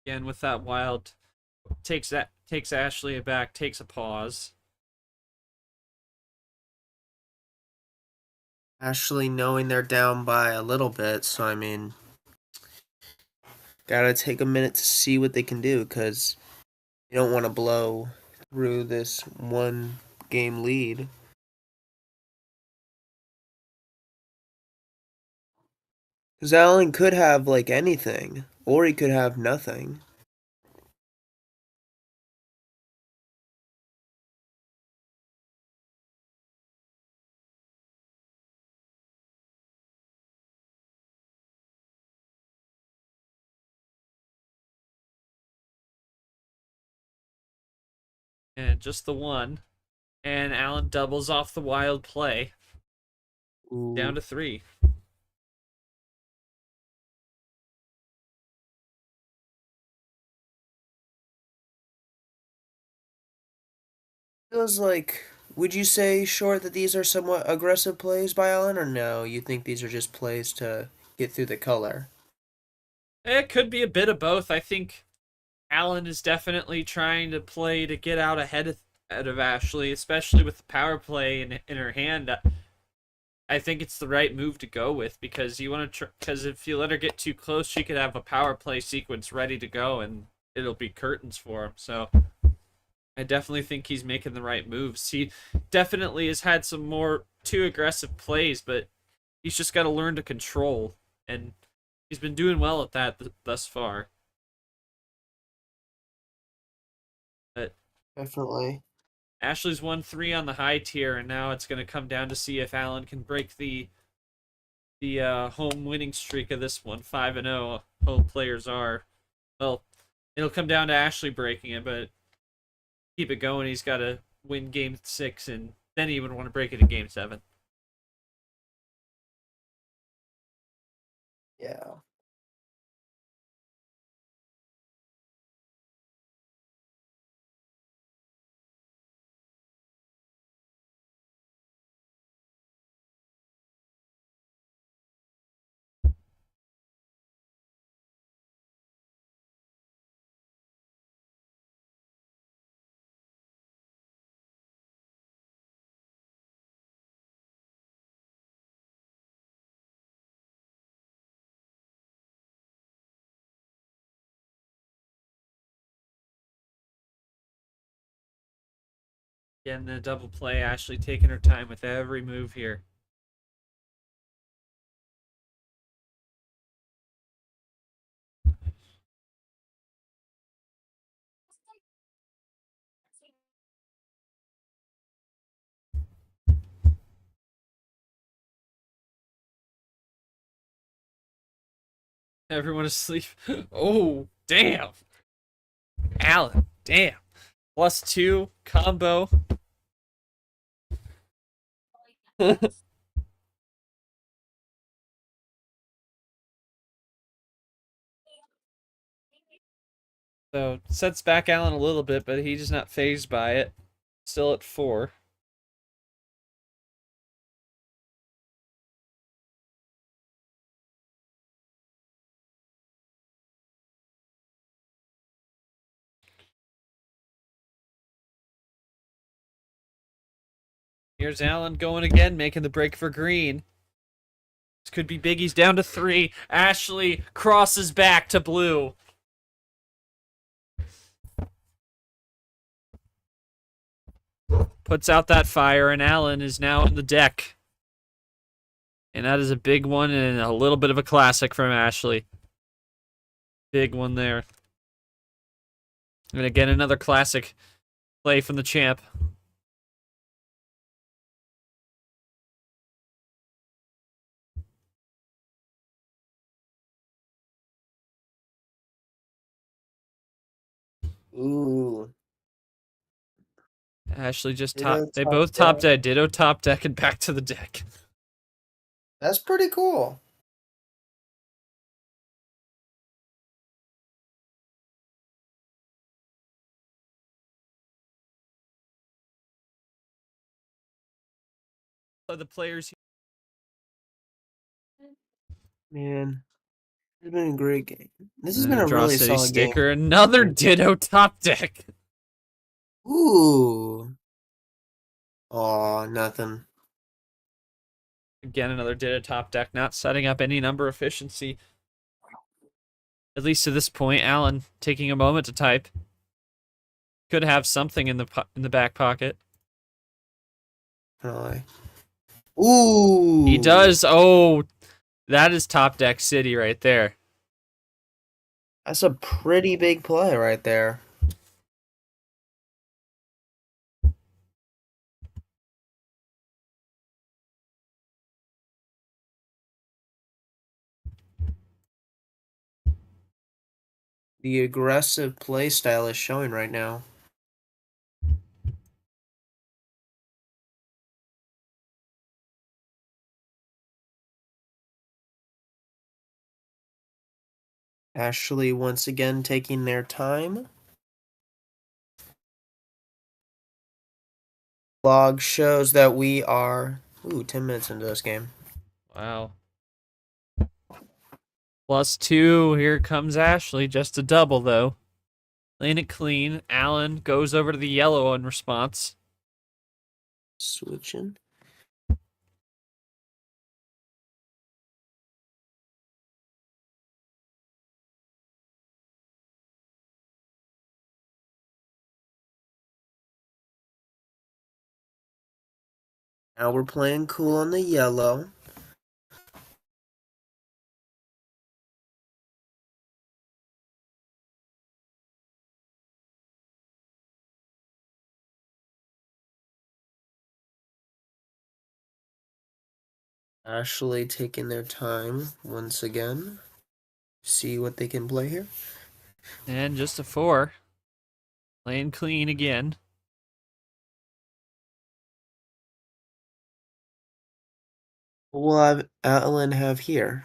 Again with that wild, takes Ashley aback, takes a pause. Ashley knowing they're down by a little bit, so I mean, gotta take a minute to see what they can do, because you don't want to blow through this 1 game lead. Because Alan could have like anything, or he could have nothing. And just the one. And Alan doubles off the wild play. Ooh. Down to 3. Feels like, would you say, Short, that these are somewhat aggressive plays by Allen, or no? You think these are just plays to get through the color? It could be a bit of both. I think Alan is definitely trying to play to get out ahead of Ashley, especially with the power play in her hand. I think it's the right move to go with because you want to because if you let her get too close, she could have a power play sequence ready to go and it'll be curtains for him. So I definitely think he's making the right moves. He definitely has had some more too aggressive plays, but he's just got to learn to control, and he's been doing well at that thus far. But Definitely. Ashley's won 3 on the high tier, and now it's going to come down to see if Alan can break the home winning streak of this one. 5-0 home players are. Well, it'll come down to Ashley breaking it, but keep it going. He's got to win game 6, and then he would want to break it in game 7. Yeah. Getting the double play. Ashley taking her time with every move here. Everyone asleep. Oh, damn. Alan, damn. +2 combo. So sets back Alan a little bit, but he's just not phased by it. Still at 4. Here's Alan going again, making the break for green. This could be big. He's down to 3. Ashley crosses back to blue. Puts out that fire, and Alan is now on the deck. And that is a big one and a little bit of a classic from Ashley. Big one there. And again, another classic play from the champ. Ooh. Ashley just Ditto they top both top deck. deck, ditto top deck, and back to the deck. That's pretty cool. So the players. Man, it's been a great game. This has And been a a draw really city solid game. sticker. Another ditto top deck. Ooh. Aw, nothing. Again, another ditto top deck. Not setting up any number efficiency. At least to this point, Alan taking a moment to type. Could have something in the back pocket. Really. Ooh. He does. Oh, that is top deck city right there. That's a pretty big play right there. The aggressive play style is showing right now. Ashley once again taking their time. Log shows that we are 10 minutes into this game. Wow. +2. Here comes Ashley. Just a double, though. Playing it clean. Alan goes over to the yellow in response. Switching. Now we're playing cool on the yellow. Ashley taking their time once again. See what they can play here. And just a 4. Playing clean again. What will Alan have here?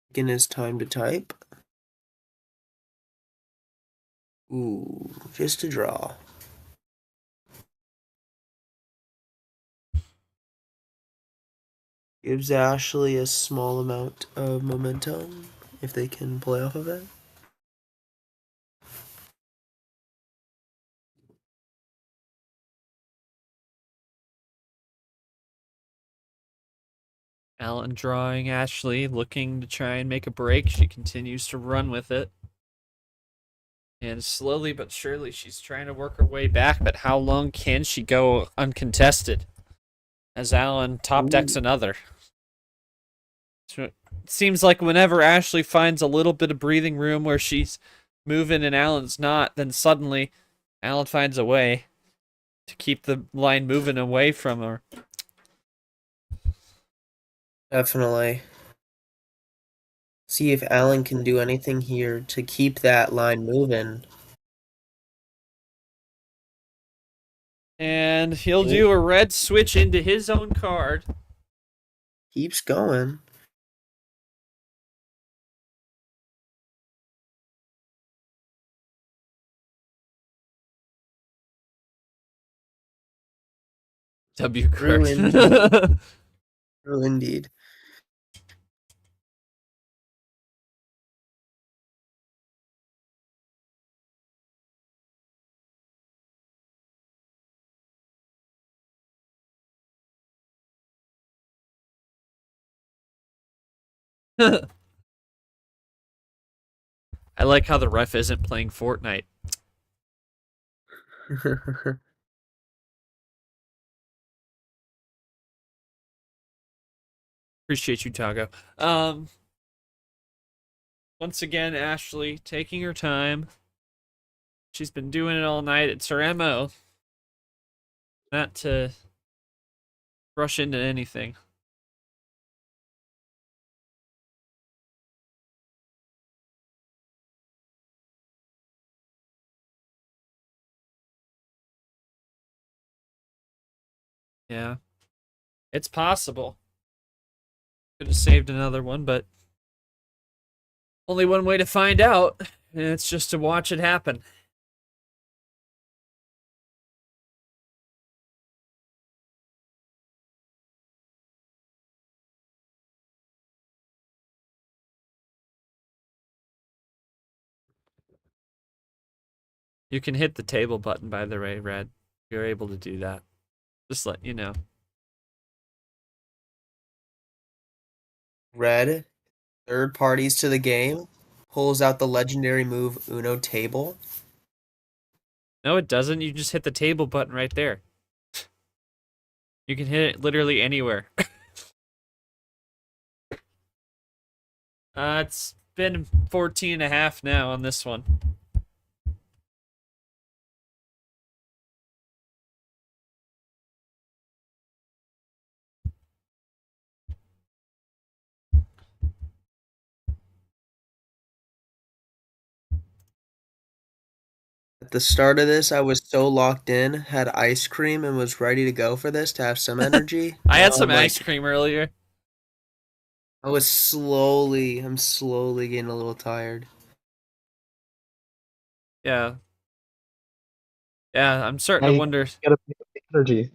Taking his time to type. Ooh, just a draw. Gives Ashley a small amount of momentum if they can play off of it. Alan drawing Ashley, looking to try and make a break. She continues to run with it. And slowly but surely, she's trying to work her way back. But how long can she go uncontested? As Alan top decks another. So it seems like whenever Ashley finds a little bit of breathing room where she's moving and Alan's not, then suddenly Alan finds a way to keep the line moving away from her. Definitely. See if Alan can do anything here to keep that line moving. And he'll do a red switch into his own card. Keeps going. W. True Kirk. indeed. True indeed. I like how the ref isn't playing Fortnite. Appreciate you, Tago. Once again, Ashley taking her time. She's been doing it all night. It's her MO. Not to rush into anything. Yeah. It's possible. Could have saved another one, but only one way to find out, and it's just to watch it happen. You can hit the table button, by the way, Red. You're able to do that. Just let you know. Red, third parties to the game, pulls out the legendary move Uno Table. No, it doesn't. You just hit the table button right there. You can hit it literally anywhere. It's been 14.5 now on this one. At the start of this, I was so locked in, had ice cream, and was ready to go for this to have some energy. I had some ice cream earlier. I'm slowly getting a little tired. Yeah. Yeah, I'm starting Now to you wonder. gotta bring up the energy.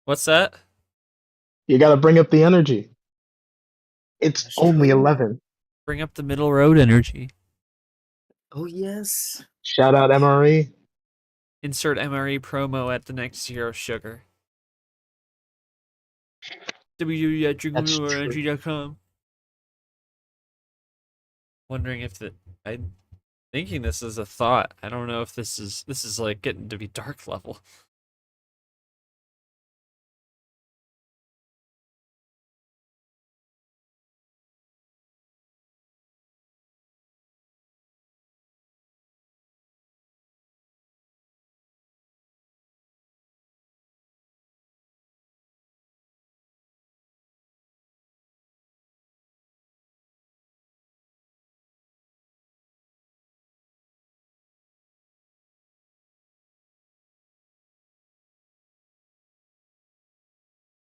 What's that? You gotta bring up the energy. It's That's only true. 11. Bring up the middle road energy. Oh, yes. Shout out MRE. Insert MRE promo at the next Zero Sugar. That's true. www.drinkwithmoreenergy.com. Wondering if I'm thinking this is a thought. I don't know if this is like getting to be dark level.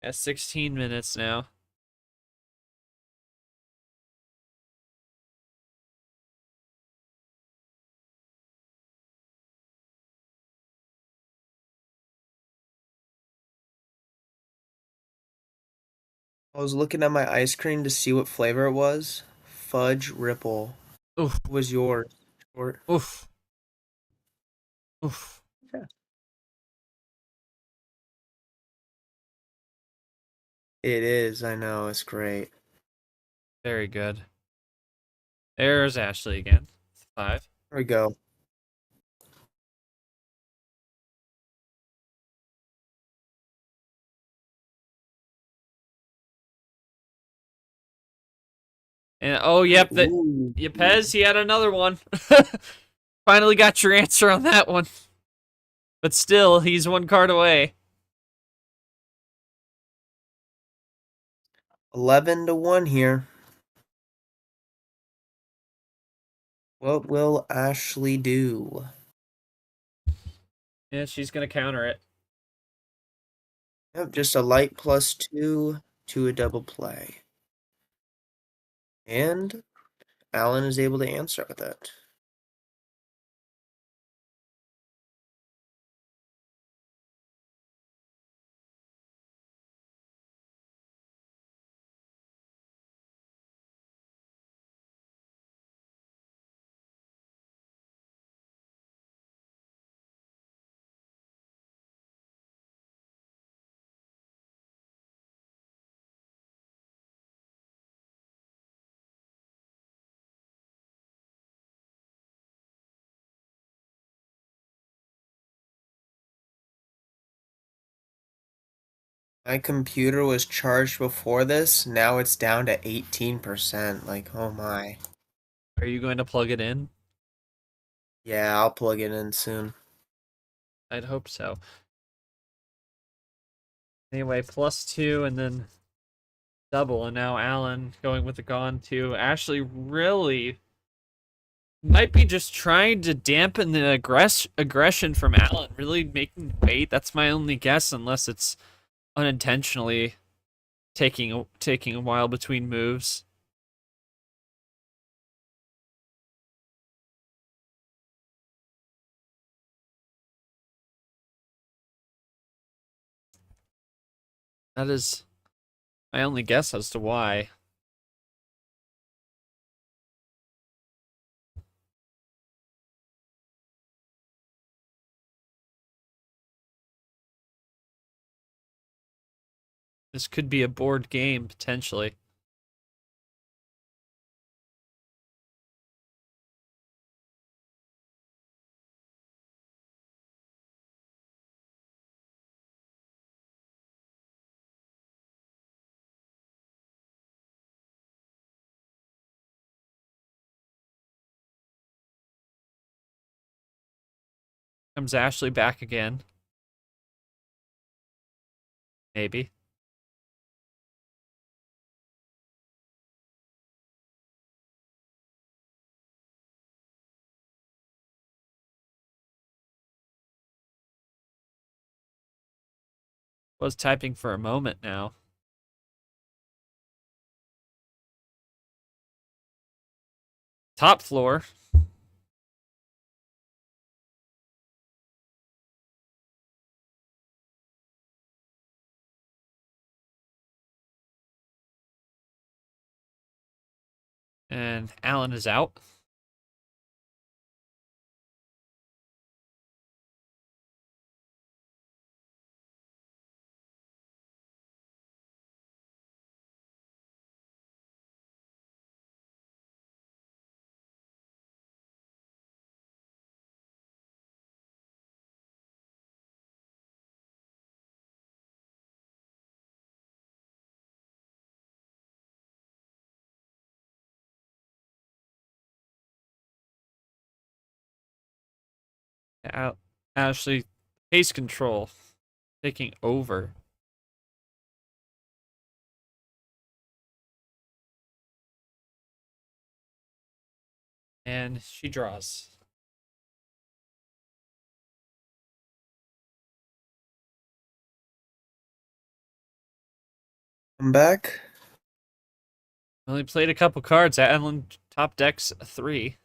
At 16 minutes now. I was looking at my ice cream to see what flavor it was. Fudge Ripple. Oof, What was yours? Or oof, oof. it is, I know, it's great. Very good. There's Ashley again. 5. There we go. And oh, yep, that Ooh. Yepez, he had another one. Finally got your answer on that one. But still, he's one card away. 11-1 here. What will Ashley do? Yeah, she's gonna counter it. Yep, just a light +2 to a double play. And Alan is able to answer with it. My computer was charged before this. Now it's down to 18%. Like, oh my. Are you going to plug it in? Yeah, I'll plug it in soon. I'd hope so. Anyway, +2 and then double, and now Alan going with the gone too. Ashley really might be just trying to dampen the aggression from Alan, really making wait. That's my only guess, unless it's unintentionally taking a while between moves. That is my only guess as to why. This could be a board game, potentially. Comes Ashley back again. Maybe. Was typing for a moment now. Top floor. And Alan is out. Ashley, pace control. Taking over. And she draws. I'm back. Only played a couple cards. Alan top decks 3.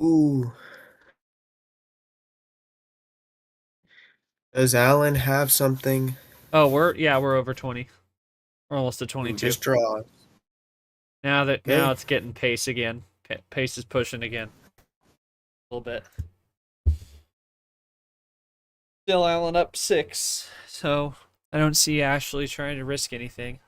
Ooh. Does Alan have something? Oh, we're over 20. We're almost to Ooh, 22. just draw. Now Okay. it's getting pace again. Pace is pushing again. A little bit. Still Alan up 6. So I don't see Ashley trying to risk anything.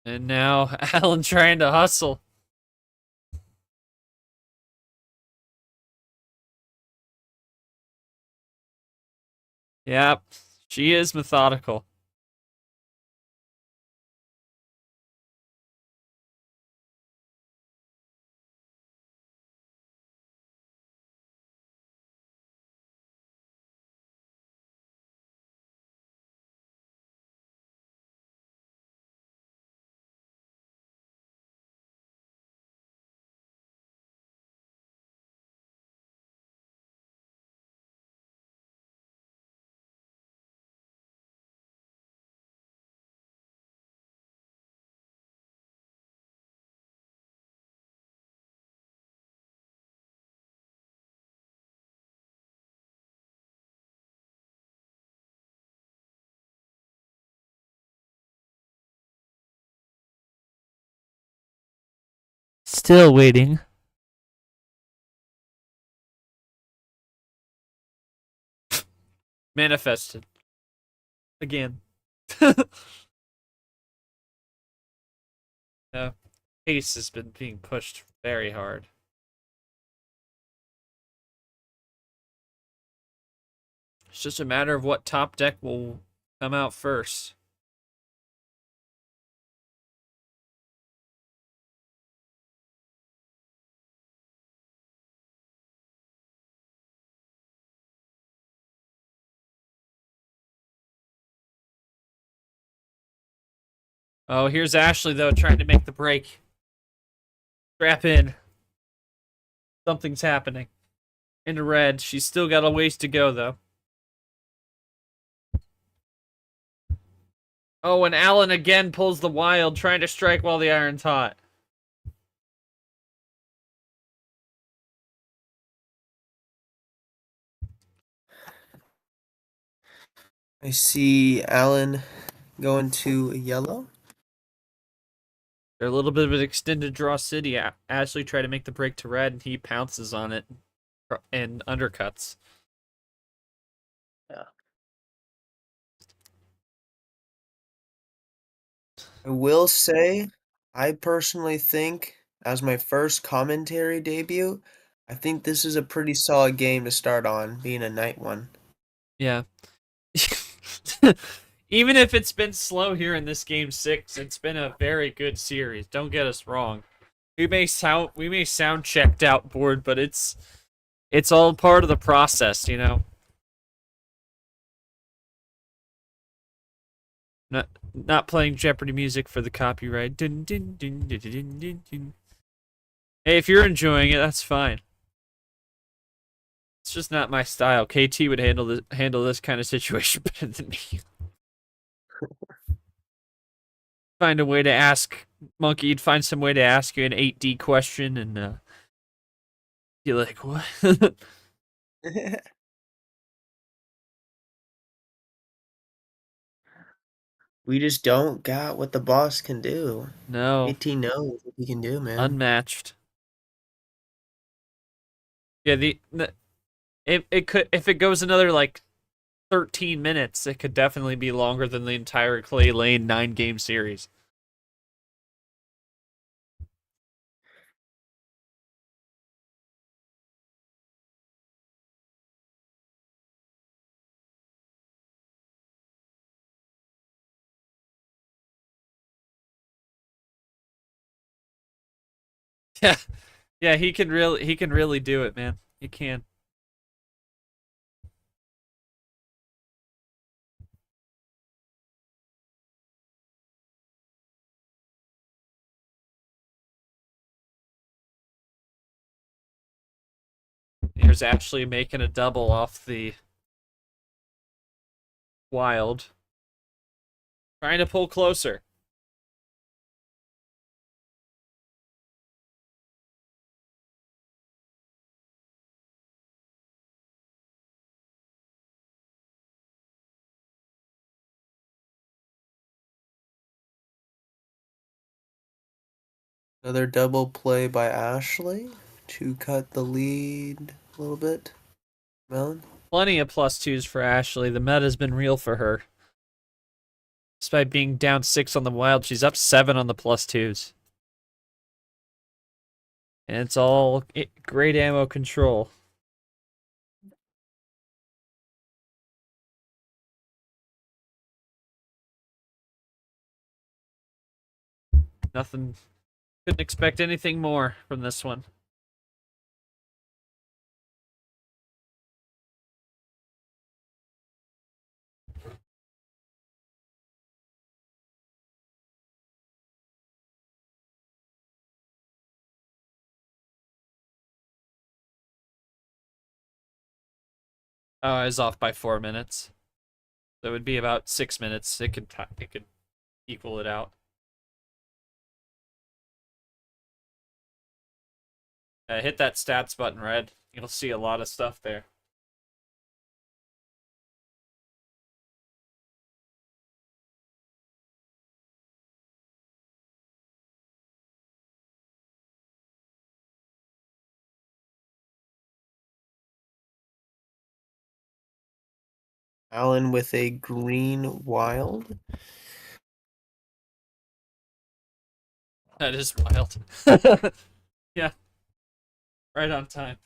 And now Alan trying to hustle. Yep, she is methodical. Still waiting. Manifested. Again. The pace has been being pushed very hard. It's just a matter of what top deck will come out first. Oh, here's Ashley, though, trying to make the break. Strap in. Something's happening. Into red. She's still got a ways to go, though. Oh, and Alan again pulls the wild, trying to strike while the iron's hot. I see Alan going to yellow. They're a little bit of an extended draw city. Ashley tried to make the break to red, and he pounces on it and undercuts. Yeah. I will say, I personally think, as my first commentary debut, I think this is a pretty solid game to start on, being a night one. Yeah. Even if it's been slow here in this game 6, it's been a very good series. Don't get us wrong. We may sound checked out, bored, but it's all part of the process, you know. Not playing Jeopardy music for the copyright. Dun, dun, dun, dun, dun, dun, dun. Hey, if you're enjoying it, that's fine. It's just not my style. KT would handle this kind of situation better than me. Find a way to ask Monkey. You'd find some way to ask you an 8D question, and you're like, what? We just don't got what the boss can do. No, 18 knows what he can do, man. unmatched. Yeah, it could, if it goes another like 13 minutes, it could definitely be longer than the entire Clay Lane 9-game series. Yeah, yeah, he can really do it, man. He can. Here's Ashley making a double off the wild. Trying to pull closer. Another double play by Ashley to cut the lead a little bit. Melon? Plenty of +2s for Ashley. The meta's been real for her. Despite being down 6 on the wild, she's up 7 on the +2s. And it's all great ammo control. Nothing. Couldn't expect anything more from this one. Oh, I was off by 4 minutes. So it would be about 6 minutes. It could equal it out. Hit that stats button, Red. You'll see a lot of stuff there. Alan with a green wild. That is wild. Yeah. Right on time.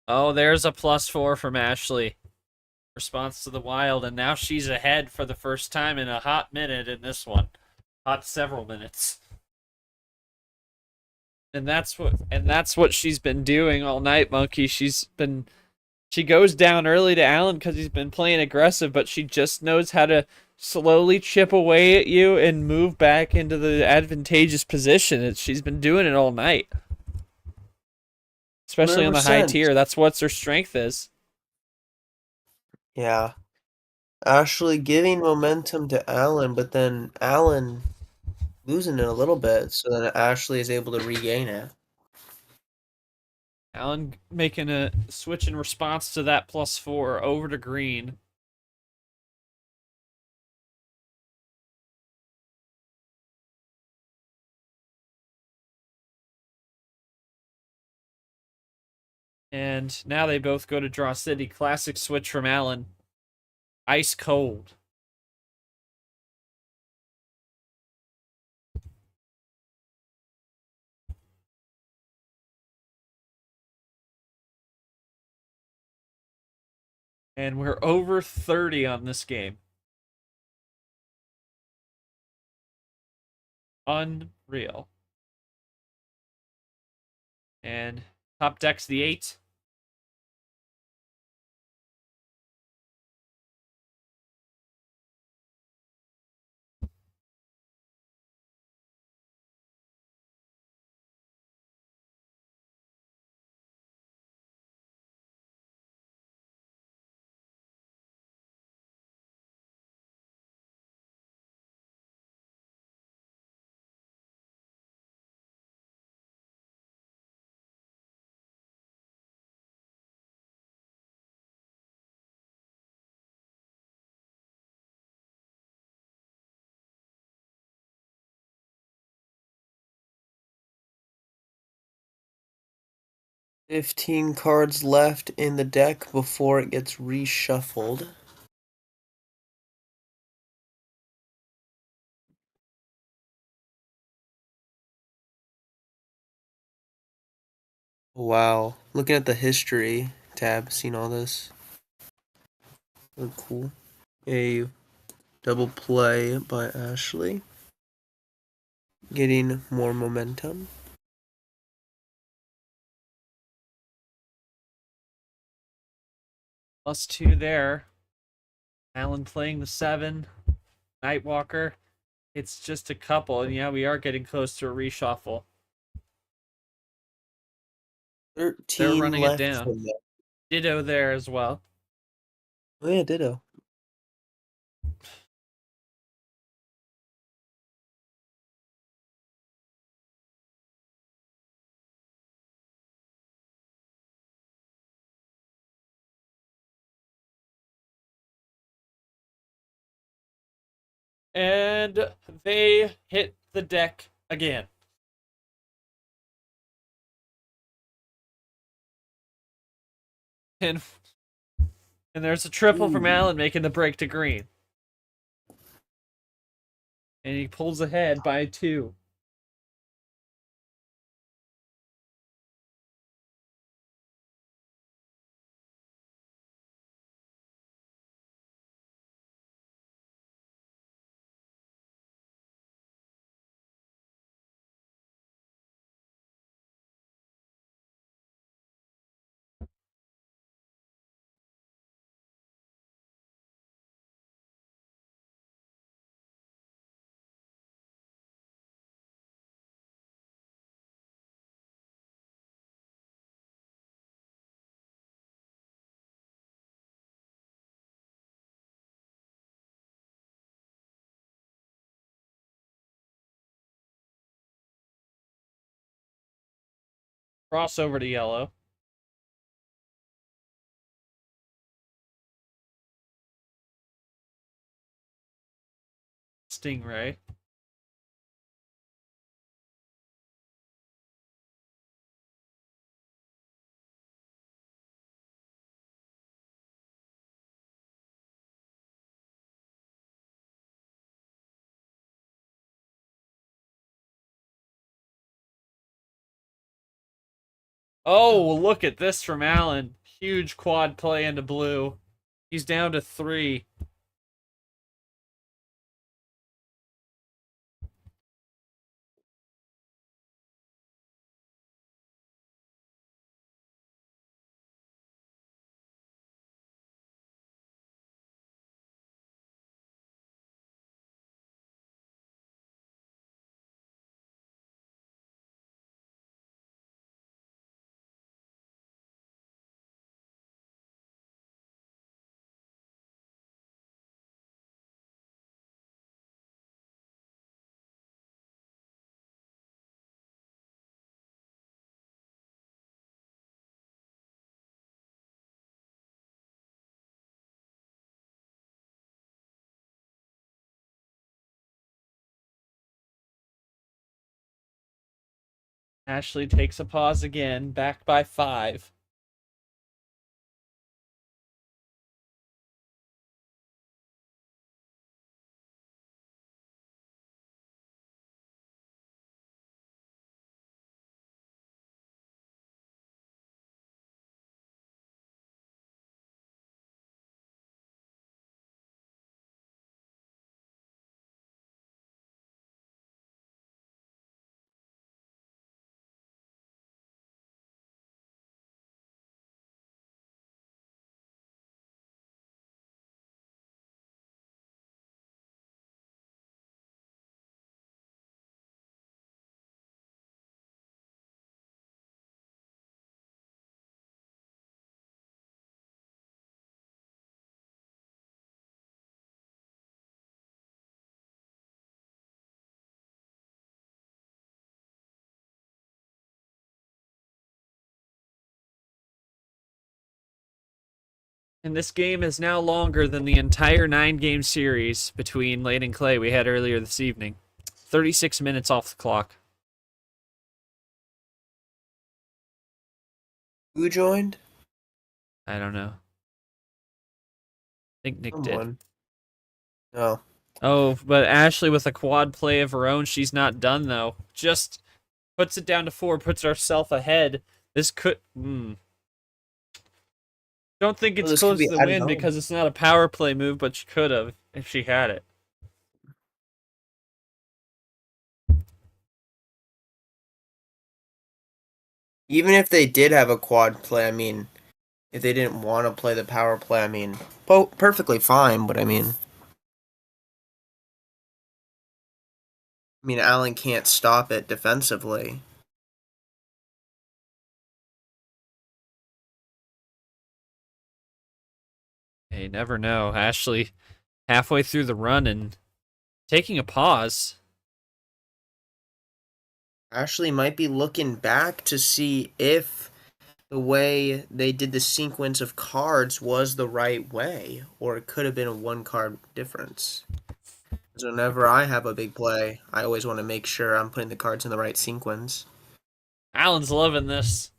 Oh, there's a +4 from Ashley. Response to the wild, and now she's ahead for the first time in a hot minute in this one. Hot several minutes. And that's what she's been doing all night, Monkey. She goes down early to Alan because he's been playing aggressive, but she just knows how to slowly chip away at you and move back into the advantageous position. She's been doing it all night. Especially on the high 100%. tier. That's what her strength is. Yeah. Ashley giving momentum to Alan, but then Alan losing it a little bit, so then Ashley is able to regain it. Alan making a switch in response to that +4 over to green. And now they both go to draw city. Classic switch from Alan. Ice cold. And we're over 30 on this game. Unreal. And top deck's the 8. "15 cards left in the deck before it gets reshuffled." Wow. Looking at the history tab, seeing all this. Oh, cool. A double play by Ashley. Getting more momentum. +2 there. Alan playing the 7. Nightwalker. It's just a couple, and yeah, we are getting close to a reshuffle. 13 They're running it left down. from there. Ditto there as well. Oh yeah, ditto. And they hit the deck again. And there's a triple from Ooh. Alan making the break to green. And he pulls ahead by 2. Crossover to yellow. Stingray. Oh, look at this from Alan. Huge quad play into blue. He's down to 3. Ashley takes a pause again, back by 5. And this game is now longer than the entire 9-game series between Lane and Clay we had earlier this evening. 36 minutes off the clock. Who joined? I don't know. I think Nick did. Someone. No. Oh, but Ashley with a quad play of her own. She's not done, though. Just puts it down to 4, puts herself ahead. This could... Don't think it's Well, this close could be to the at win home. because it's not a power play move, but she could have if she had it. Even if they did have a quad play, I mean, if they didn't want to play the power play, I mean, perfectly fine, but I mean, Allen can't stop it defensively. Hey, you never know. Ashley halfway through the run and taking a pause. Ashley might be looking back to see if the way they did the sequence of cards was the right way, or it could have been a 1-card difference. So whenever I have a big play, I always want to make sure I'm putting the cards in the right sequence. Alan's loving this.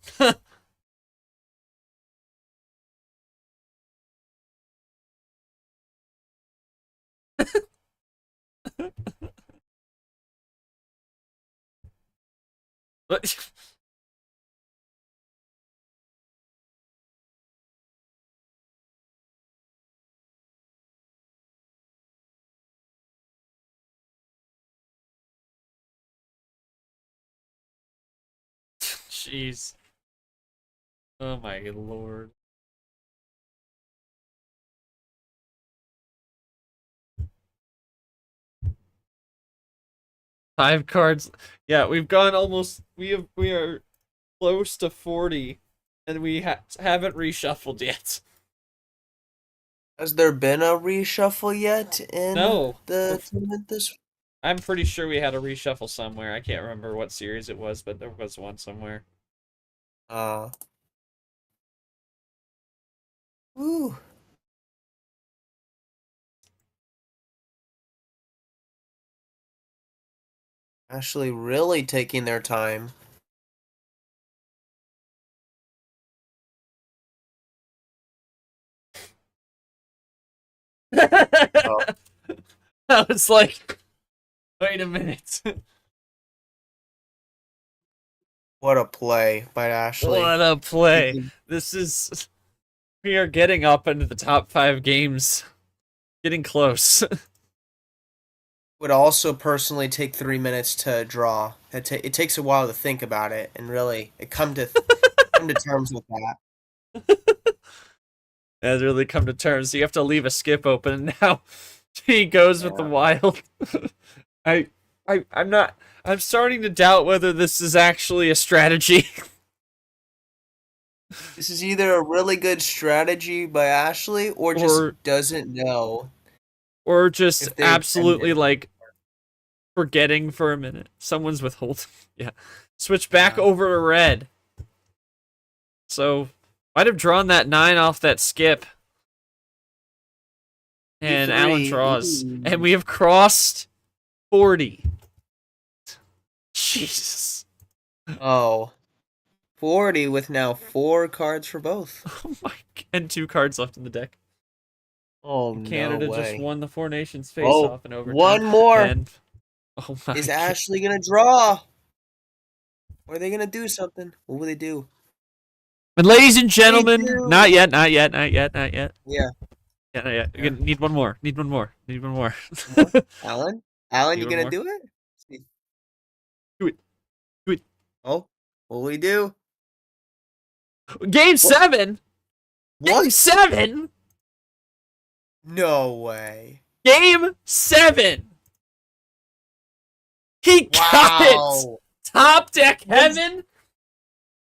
But jeez. Oh my lord. Five cards. Yeah, we've gone almost. We are close to 40, and we haven't reshuffled yet. Has there been a reshuffle yet in No. the tournament this? I'm pretty sure we had a reshuffle somewhere. I can't remember what series it was, but there was one somewhere. Ooh. Actually, really taking their time. I was like, wait a minute. What a play by Ashley. What a play. This is. We are getting up into the top 5 games. Getting close. Would also personally take 3 minutes to draw. It takes a while to think about it and really come to terms with that. Has really come to terms. So you have to leave a skip open, and now he goes with the wild. I'm starting to doubt whether this is actually a strategy. This is either a really good strategy by Ashley or just doesn't know. Or just absolutely like forgetting for a minute. Someone's withholding. Yeah. Switch back over to red. So might have drawn that 9 off that skip. And Alan draws. And we have crossed 40. Jesus. Oh, 40 with now 4 cards for both. Oh my! And 2 cards left in the deck. Oh, no Canada just way. won the Four Nations Oh, face-off in overtime. one more. And oh my! Is God. Ashley gonna draw? Or are they gonna do something? What will they do? And ladies and They gentlemen, not do. yet, not yet, not yet, not yet. Yeah. Yeah, not yet. Yeah. Need one more. Need one more. Need one more. More? Alan? Alan, Need you one gonna more. do it? Do it. Do it. Oh, what will we do? Game What? 7. What? Game 7. No way. Game 7. He got it. Wow. Top deck heaven.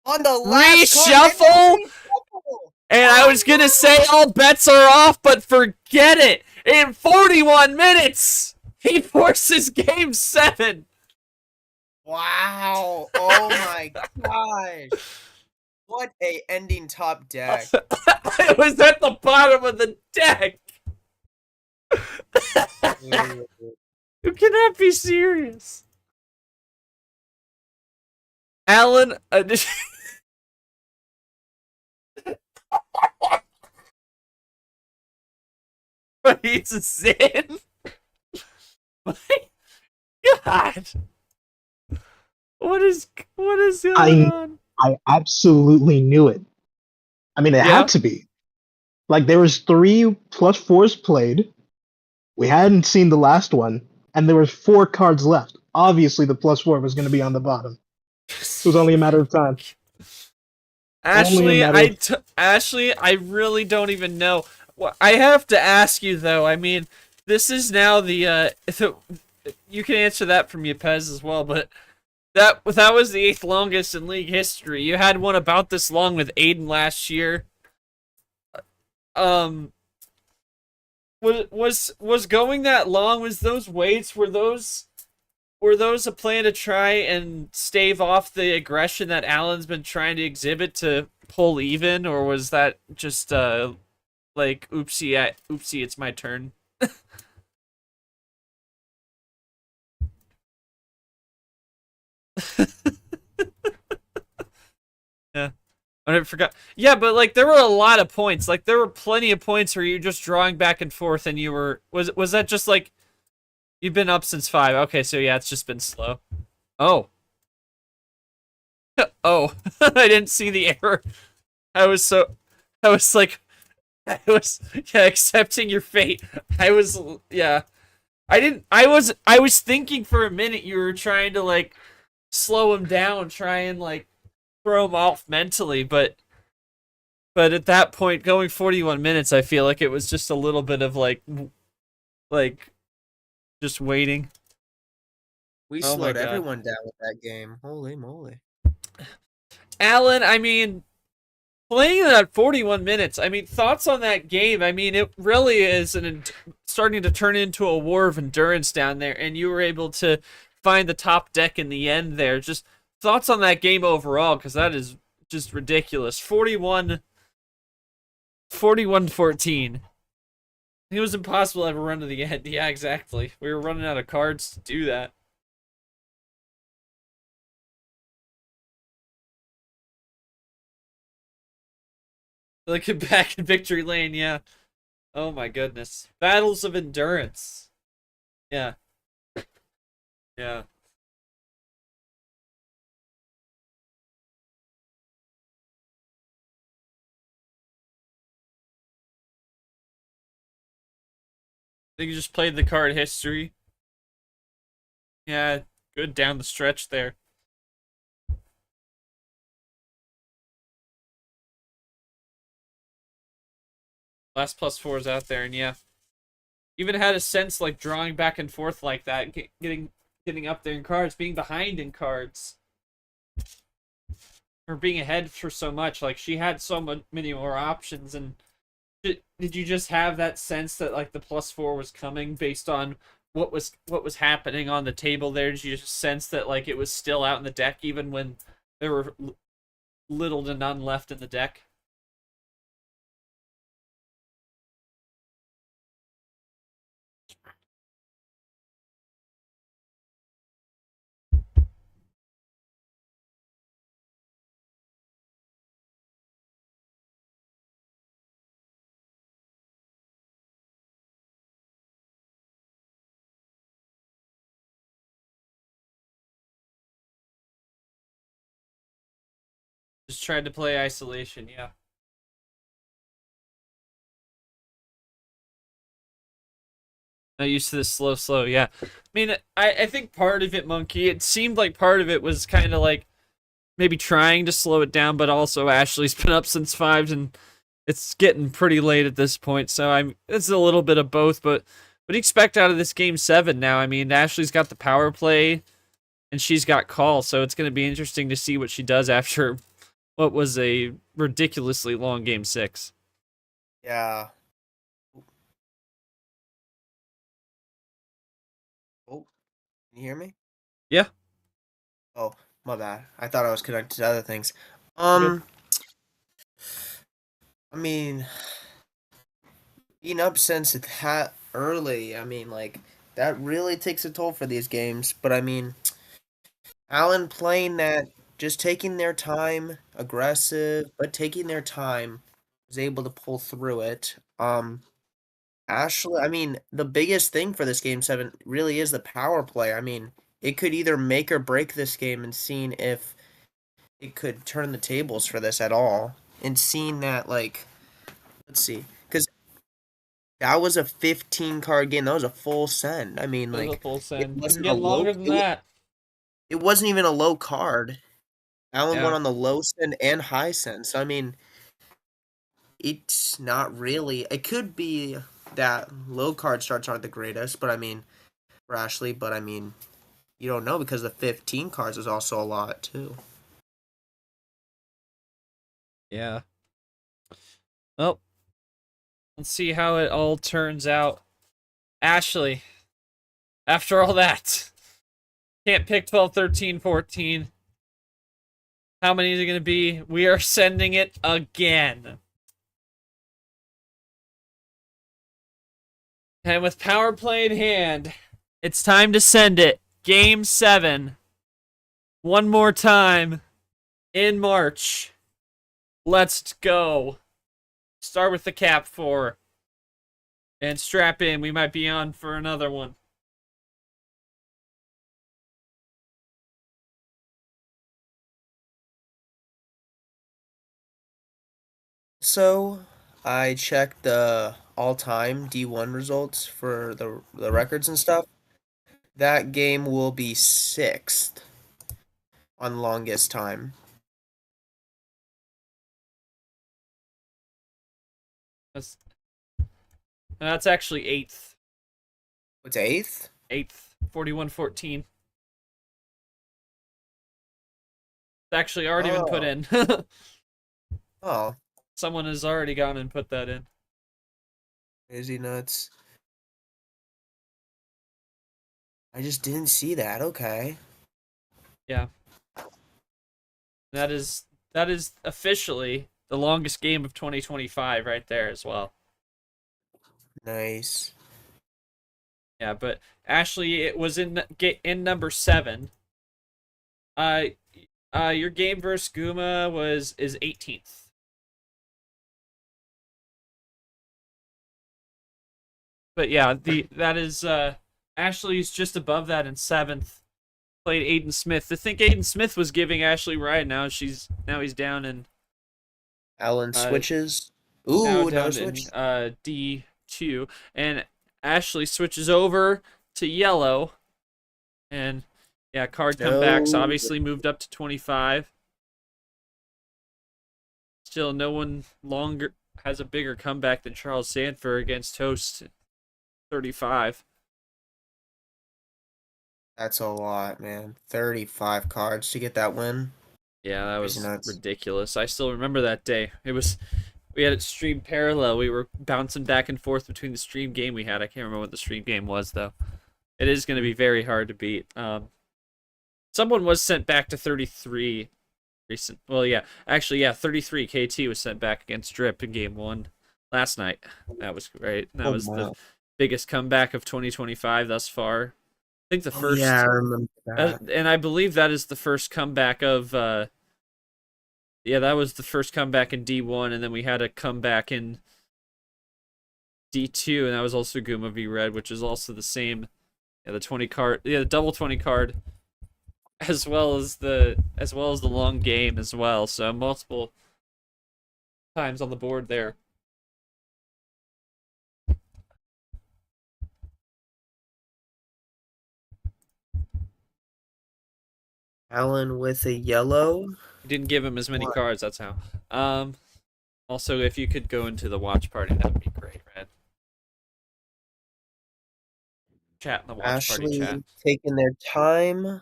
On the last Reshuffle? card. Reshuffle. And I was gonna say all bets are off, but forget it. In 41 minutes, he forces Game 7. Wow. Oh my gosh. What a ending top deck. I was at the bottom of the deck. You cannot be serious. Alan, he's a Zin. My God. What is going on? I absolutely knew it. I mean, it Yeah. had to be. Like, there was 3+4s played. We hadn't seen the last one, and there was 4 cards left. Obviously, the +4 was going to be on the bottom. It was only a matter of time. Ashley, matter Ashley, I really don't even know. Well, I have to ask you though. I mean, this is now the you can answer that from you, Pez, as well. But that was the 8th longest in league history. You had one about this long with Aiden last year. Was going that long? Was those weights? Were those a plan to try and stave off the aggression that Alan's been trying to exhibit to pull even, or was that just like oopsie, it's my turn? Yeah, I forgot. Yeah, but like there were a lot of points. Like there were plenty of points where you were just drawing back and forth, and you were was that just like you've been up since 5? Okay, so yeah, it's just been slow. Oh. Oh, I didn't see the error. I was like, I was, yeah, accepting your fate. I was, yeah. I was thinking for a minute you were trying to, like, slow him down, try and, like, throw him off mentally, but at that point, going 41 minutes, I feel like it was just a little bit of, like, just waiting. We Oh my slowed God. everyone down with that game. Holy moly. Alan, I mean, playing that 41 minutes, I mean, thoughts on that game? I mean, it really is starting to turn into a war of endurance down there, and you were able to find the top deck in the end there. Just thoughts on that game overall, because that is just ridiculous. 41-14. It was impossible to ever run to the end. Yeah, exactly. We were running out of cards to do that. Looking back in victory lane, yeah. Oh my goodness. Battles of endurance. Yeah. Yeah. I think you just played the card history. Yeah, good down the stretch there. Last +4s out there, and yeah. Even had a sense like drawing back and forth like that, getting up there in cards, being behind in cards. Or being ahead for so much. Like she had so many more options, and did you just have that sense that like the +4 was coming based on what was happening on the table there? Did you just sense that like it was still out in the deck even when there were little to none left in the deck? Just tried to play isolation, yeah. Not used to this slow, yeah. I mean, I think part of it, Monkey, it seemed like part of it was kind of like maybe trying to slow it down, but also Ashley's been up since 5, and it's getting pretty late at this point, so it's a little bit of both, but what do you expect out of this game 7 now? I mean, Ashley's got the power play, and she's got call, so it's going to be interesting to see what she does after what was a ridiculously long game 6. Yeah. Oh, can you hear me? Yeah. Oh, my bad. I thought I was connected to other things. Good. I mean, being up since that early, I mean, like, that really takes a toll for these games. But I mean, Allen playing that, just taking their time, aggressive, but taking their time, was able to pull through it. Ashley, I mean, the biggest thing for this game 7 really is the power play. I mean, it could either make or break this game, and seeing if it could turn the tables for this at all. And seeing that, like, let's see, because that was a 15 card game. That was a full send. I mean, It was a like, full it send. Couldn't wasn't a get low. longer than that. It wasn't even a low card. Allen won Yeah. on the low send and high send. So I mean, it's not really. It could be that low card starts aren't the greatest, but I mean, for Ashley. But I mean, you don't know because the 15 cards is also a lot too. Yeah. Well, let's see how it all turns out. Ashley, after all that, can't pick 12, 13, 14. How many is it going to be? We are sending it again. And with power play in hand, it's time to send it. Game 7. One more time. In March. Let's go. Start with the cap 4. And strap in. We might be on for another one. So I checked the all-time D1 results for the records and stuff. That game will be 6th on longest time. That's actually 8th. What's 8th? 8th. 41-14. It's actually already been put in. Oh, Someone has already gone and put that in. crazy nuts. I just didn't see that. Okay. Yeah. That is officially the longest game of 2025 right there as well. Nice. Yeah, but Ashley, it was in number 7. Your game versus Guma is 18th. But yeah, that is Ashley's just above that in 7th. Played Aiden Smith. I think Aiden Smith was giving Ashley right now. He's down in Allen switches. now Ooh, no down switch. in D2, and Ashley switches over to yellow, and yeah, card comebacks No. obviously moved up to 25. Still, no one longer has a bigger comeback than Charles Sanford against Toast 35. That's a lot, man. 35 cards to get that win. Yeah, that was Crazy nuts. ridiculous. I still remember that day. We had it streamed parallel. We were bouncing back and forth between the stream game we had. I can't remember what the stream game was though. It is going to be very hard to beat. Someone was sent back to 33 recent. Well, yeah, actually, yeah, 33. KT was sent back against Drip in game 1 last night. That was great. That was the biggest comeback of 2025 thus far. I think the first. Yeah, I remember that. And I believe that is the first comeback of. Yeah, that was the first comeback in D1, and then we had a comeback in D2, and that was also Guma v Red, which is also the same. Yeah, the 20 card. Yeah, the double 20 card. as well as the long game as well. So multiple times on the board there. Alan with a yellow. You didn't give him as many What? cards. That's how. Also, if you could go into the watch party, that would be great, Red. Chat in the watch party chat. Ashley taking their time.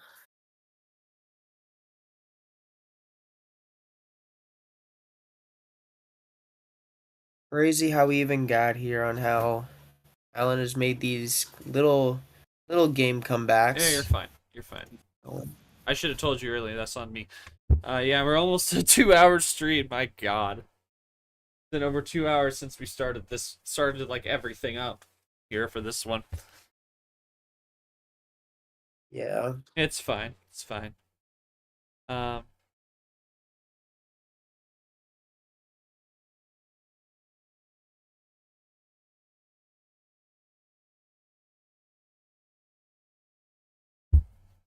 Crazy how we even got here on how Alan has made these little game Yeah, you're comebacks. fine. You're fine. Oh, I should have told you earlier. That's on me. Yeah, we're almost to 2 hour stream. My God, it's been over 2 hours since we started like everything up here for this one. yeah. It's fine. It's fine. Um,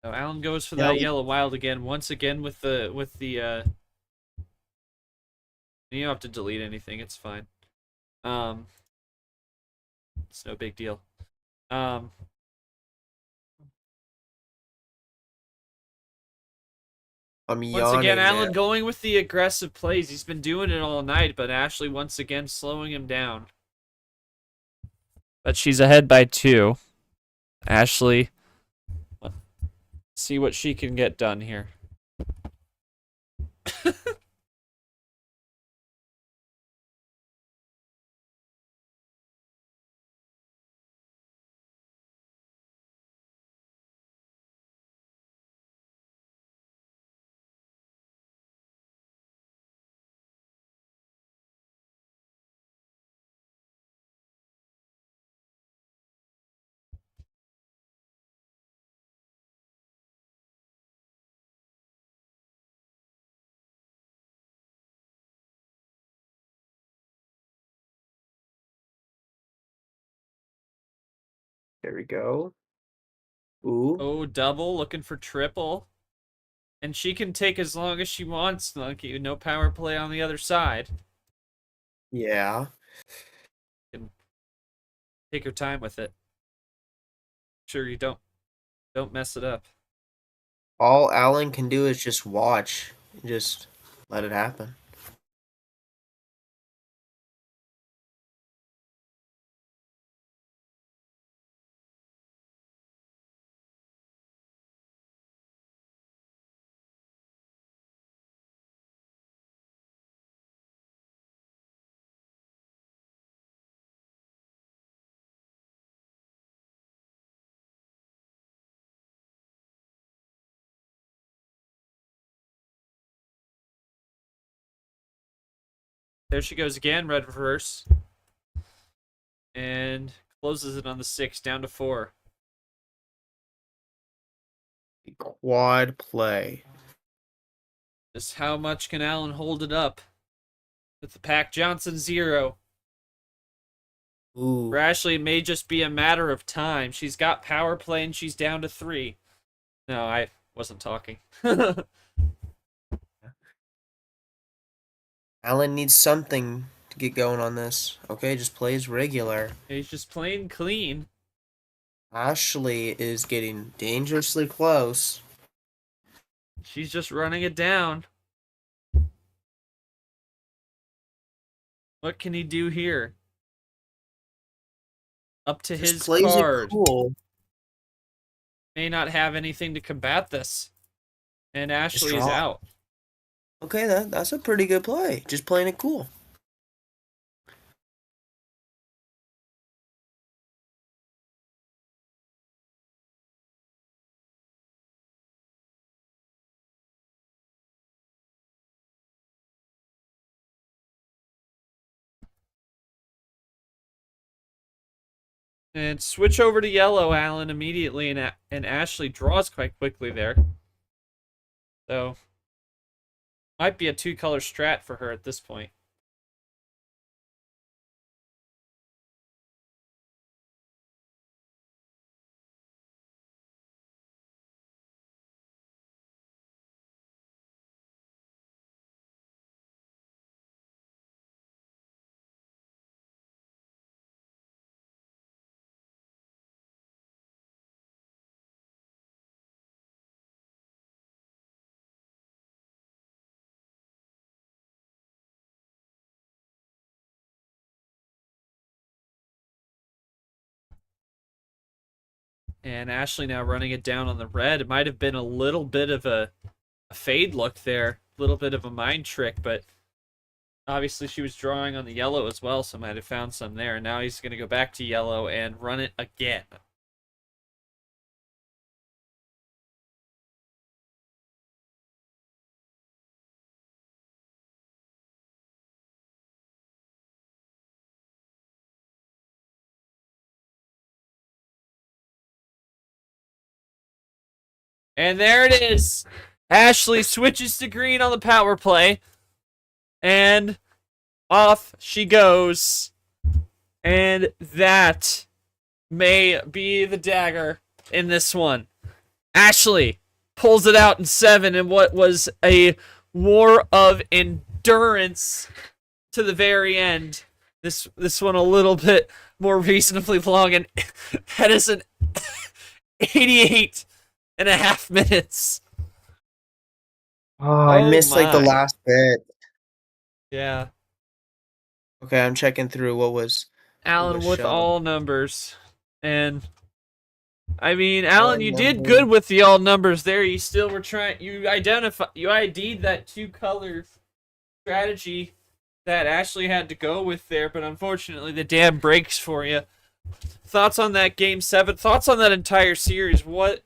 so Alan goes for Now that we yellow wild again. Once again with the. You don't have to delete anything. It's fine. Um, it's no big deal. Um, I'm Once again, yawning, man. Alan going with the aggressive plays. He's been doing it all night, but Ashley once again slowing him down. But she's ahead by 2. Ashley, let's see what she can get done here. There we go. Ooh. Oh, double, looking for triple. And she can take as long as she wants. Like, no power play on the other side. Yeah. Can take her time with it. Sure you don't mess it up. All Alan can do is just watch. Just let it happen. There she goes again, red reverse. And closes it on the 6, down to 4. Quad play. Just how much can Allen hold it up? With the Pack Johnson 0. Ooh. For Ashley, it may just be a matter of time. She's got power play and she's down to 3. No, I wasn't talking. Alan needs something to get going on this. Okay, just plays regular. He's just playing clean. Ashley is getting dangerously close. She's just running it down. What can he do here? Up to Just his plays it card. cool. May not have anything to combat this. And Just Ashley is draw. out. Okay, that's a pretty good play. Just playing it cool. And switch over to yellow, Allen, immediately, and Ashley draws quite quickly there. So, might be a 2-color strat for her at this point. And Ashley now running it down on the red. It might have been a little bit of a fade look there, a little bit of a mind trick, but obviously she was drawing on the yellow as well, so might have found some there. Now he's going to go back to yellow and run it again. And there it is. Ashley switches to green on the power play. And off she goes. And that may be the dagger in this one. Ashley pulls it out in 7 in what was a war of endurance to the very end. This one a little bit more reasonably long, and that is an 88.5 minutes. I missed like the my. last bit. Yeah. Okay, I'm checking through what was. Alan was with shown. all numbers. And I mean, Alan, you did numbers. good with the all numbers there. You still were trying, you ID'd that 2-color strategy that Ashley had to go with there, but unfortunately the dam breaks for you. Thoughts on that game 7? Thoughts on that entire series? What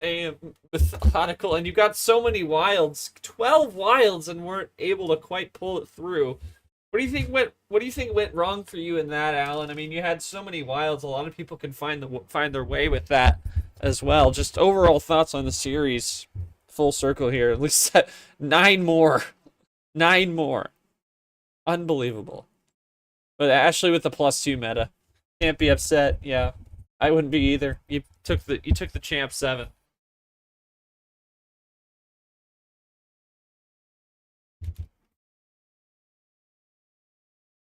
a methodical, and you got so many wilds, 12 wilds, and weren't able to quite pull it through. What do you think went wrong for you in that, Alan? I mean, you had so many wilds. A lot of people can find their way with that as well. Just overall thoughts on the series, full circle here. At least 9 more, 9 more, unbelievable. But Ashley with the +2 meta, can't be upset. Yeah, I wouldn't be either. You took the champ 7.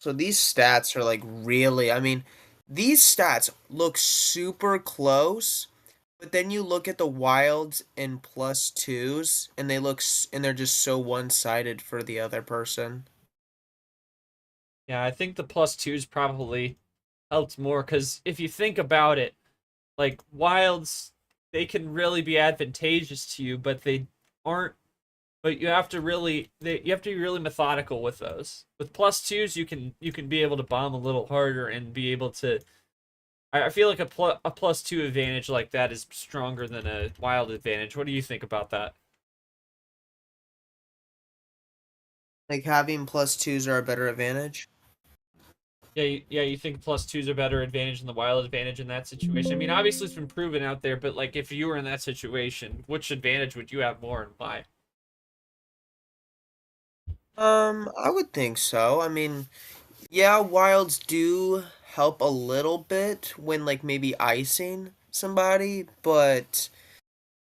So these stats are like really, I mean, these stats look super close, but then you look at the wilds and +2s, and and they're just so one-sided for the other person. Yeah, I think the +2s probably helped more, because if you think about it, like wilds, they can really be advantageous to you, but they aren't. But you have to be really methodical with those. With +2s, you can be able to bomb a little harder and be able to. I feel like a +2 advantage like that is stronger than a wild advantage. What do you think about that? Like having +2s are a better advantage. Yeah, you think +2s are better advantage than the wild advantage in that situation? I mean, obviously it's been proven out there, but like if you were in that situation, which advantage would you have more and why? I would think so. I mean, yeah, wilds do help a little bit when like maybe icing somebody, but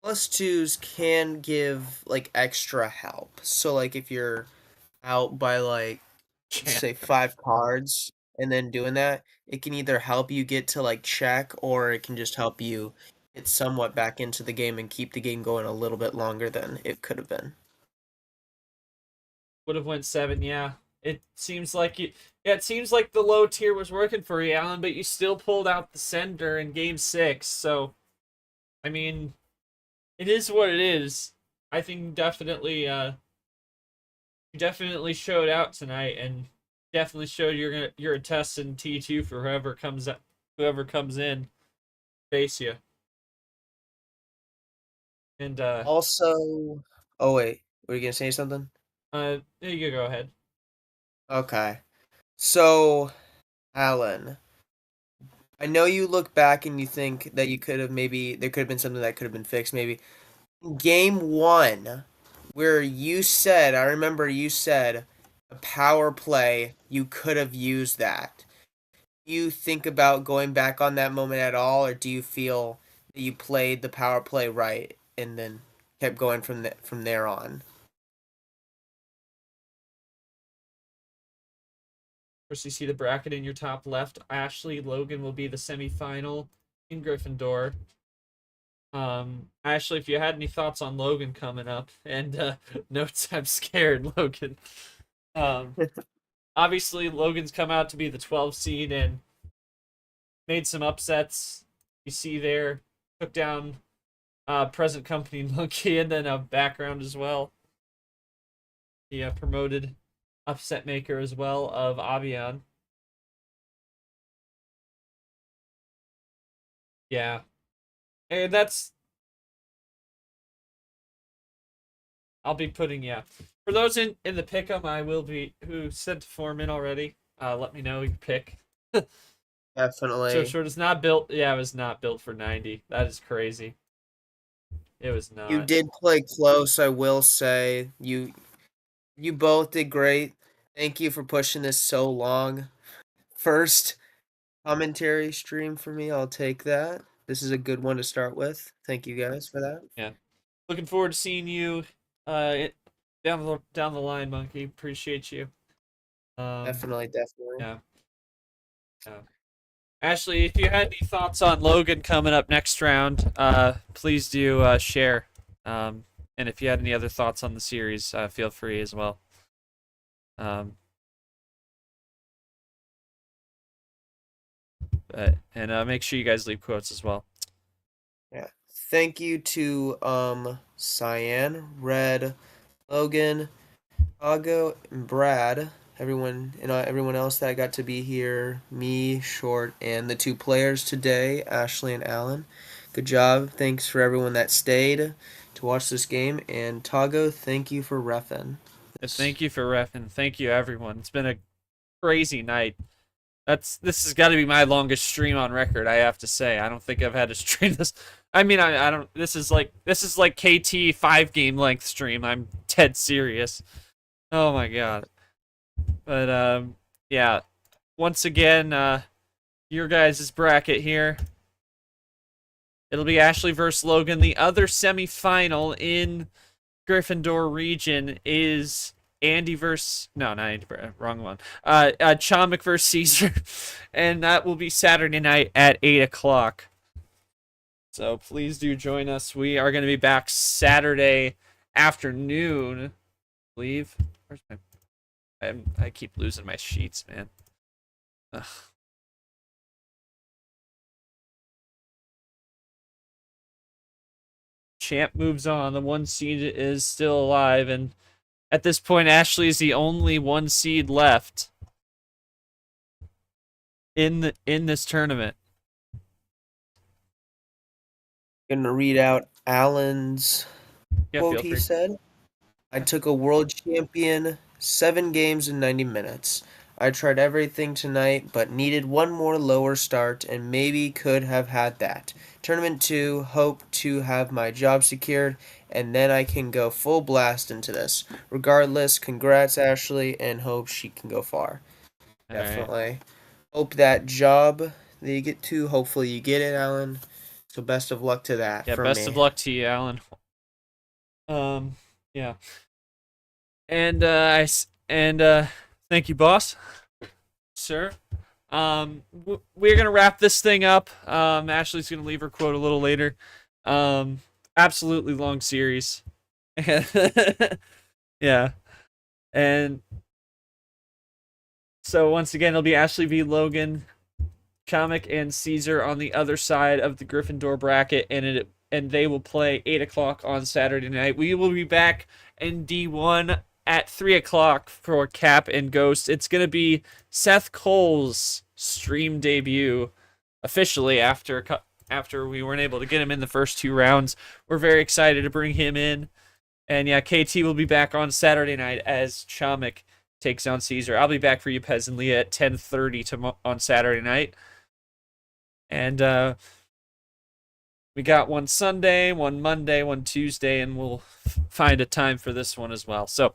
+2s can give like extra help. So like if you're out by like say 5 cards and then doing that, it can either help you get to like check, or it can just help you get somewhat back into the game and keep the game going a little bit longer than it could have been. Would have went 7, yeah. It seems like it seems like the low tier was working for you, Alan, but you still pulled out the sender in game 6. So, I mean, it is what it is. I think definitely, you definitely showed out tonight, and definitely showed you're a test in T2 for whoever comes in, face you. And Also, oh wait, were you gonna say something? there you go ahead. Okay. So, Alan, I know you look back and you think that you could have maybe there could have been something that could have been fixed. Maybe game 1, where you said, I remember you said a power play, you could have used that. Do you think about going back on that moment at all, or do you feel that you played the power play right and then kept going from there on? First, you see the bracket in your top left. Ashley Logan will be the semifinal in Gryffindor. Ashley, if you had any thoughts on Logan coming up, and notes, I'm scared, Logan. Obviously, Logan's come out to be the 12 seed and made some upsets. You see there, took down present company Monkey, and then a background as well. The promoted upset maker as well of Avian. Yeah. And I'll be putting, yeah. For those in the pick'em, I will be, who sent form in already, let me know your pick. Definitely. So short is not built, yeah, it was not built for 90. That is crazy. It was not. You did play close, I will say. You both did great. Thank you for pushing this so long. First commentary stream for me, I'll take that. This is a good one to start with. Thank you guys for that. Yeah. Looking forward to seeing you down the line, Monkey. Appreciate you. Definitely. Yeah. Ashley, if you had any thoughts on Logan coming up next round, please do share. And if you had any other thoughts on the series, feel free as well. And make sure you guys leave quotes as well. Yeah. Thank you to Cyan, Red, Logan, Ago, and Brad. Everyone else that got to be here, me, Short, and the two players today, Ashley and Alan. Good job. Thanks for everyone that stayed to watch this game. And Tago, thank you for reffing. Thank you for reffing. Thank you, everyone. It's been a crazy night. This has got to be my longest stream on record, I have to say. I don't think I've had to stream this. I mean, I don't. This is like KT 5-game length stream. I'm dead serious. Oh my god. But yeah. Once again, your guys' bracket here. It'll be Ashley versus Logan. The other semifinal in Gryffindor region is Andy versus not Andy, wrong one. Chomik versus Caesar, and that will be Saturday night at 8 o'clock. So please do join us. We are going to be back Saturday afternoon. I believe. Where's my? I keep losing my sheets, man. Ugh. Champ moves on. The 1 seed is still alive, and at this point, Ashley is the only 1 seed left in this tournament. Gonna read out Alan's quote. He said, "I took a world champion 7 games in 90 minutes. I tried everything tonight, but needed one more lower start and maybe could have had that. Tournament 2, hope to have my job secured, and then I can go full blast into this. Regardless, congrats, Ashley, and hope she can go far." Definitely. Right. Hope that job that you get to, hopefully you get it, Alan. So best of luck to that. Yeah, best of luck to you, Alan. Yeah. And thank you, boss. Sir. We're gonna wrap this thing up. Ashley's gonna leave her quote a little later. Absolutely long series. Yeah. And so once again, it'll be Ashley v. Logan, Chomik and Caesar on the other side of the Gryffindor bracket, and they will play 8 o'clock on Saturday night. We will be back in D1 at 3 o'clock for Cap and Ghost. It's going to be Seth Cole's stream debut officially after we weren't able to get him in the first 2 rounds. We're very excited to bring him in. And yeah, KT will be back on Saturday night as Chomik takes on Caesar. I'll be back for you, Pez and Leah, at 10:30 on Saturday night. And we got one Sunday, one Monday, one Tuesday, and we'll find a time for this one as well. So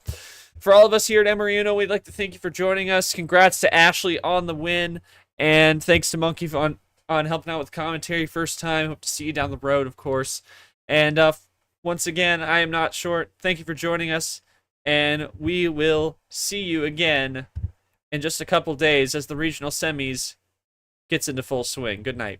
for all of us here at MRE UNO, we'd like to thank you for joining us. Congrats to Ashley on the win, and thanks to Monkey on helping out with commentary first time. Hope to see you down the road, of course. And once again, I am not short. Thank you for joining us, and we will see you again in just a couple days as the regional semis gets into full swing. Good night.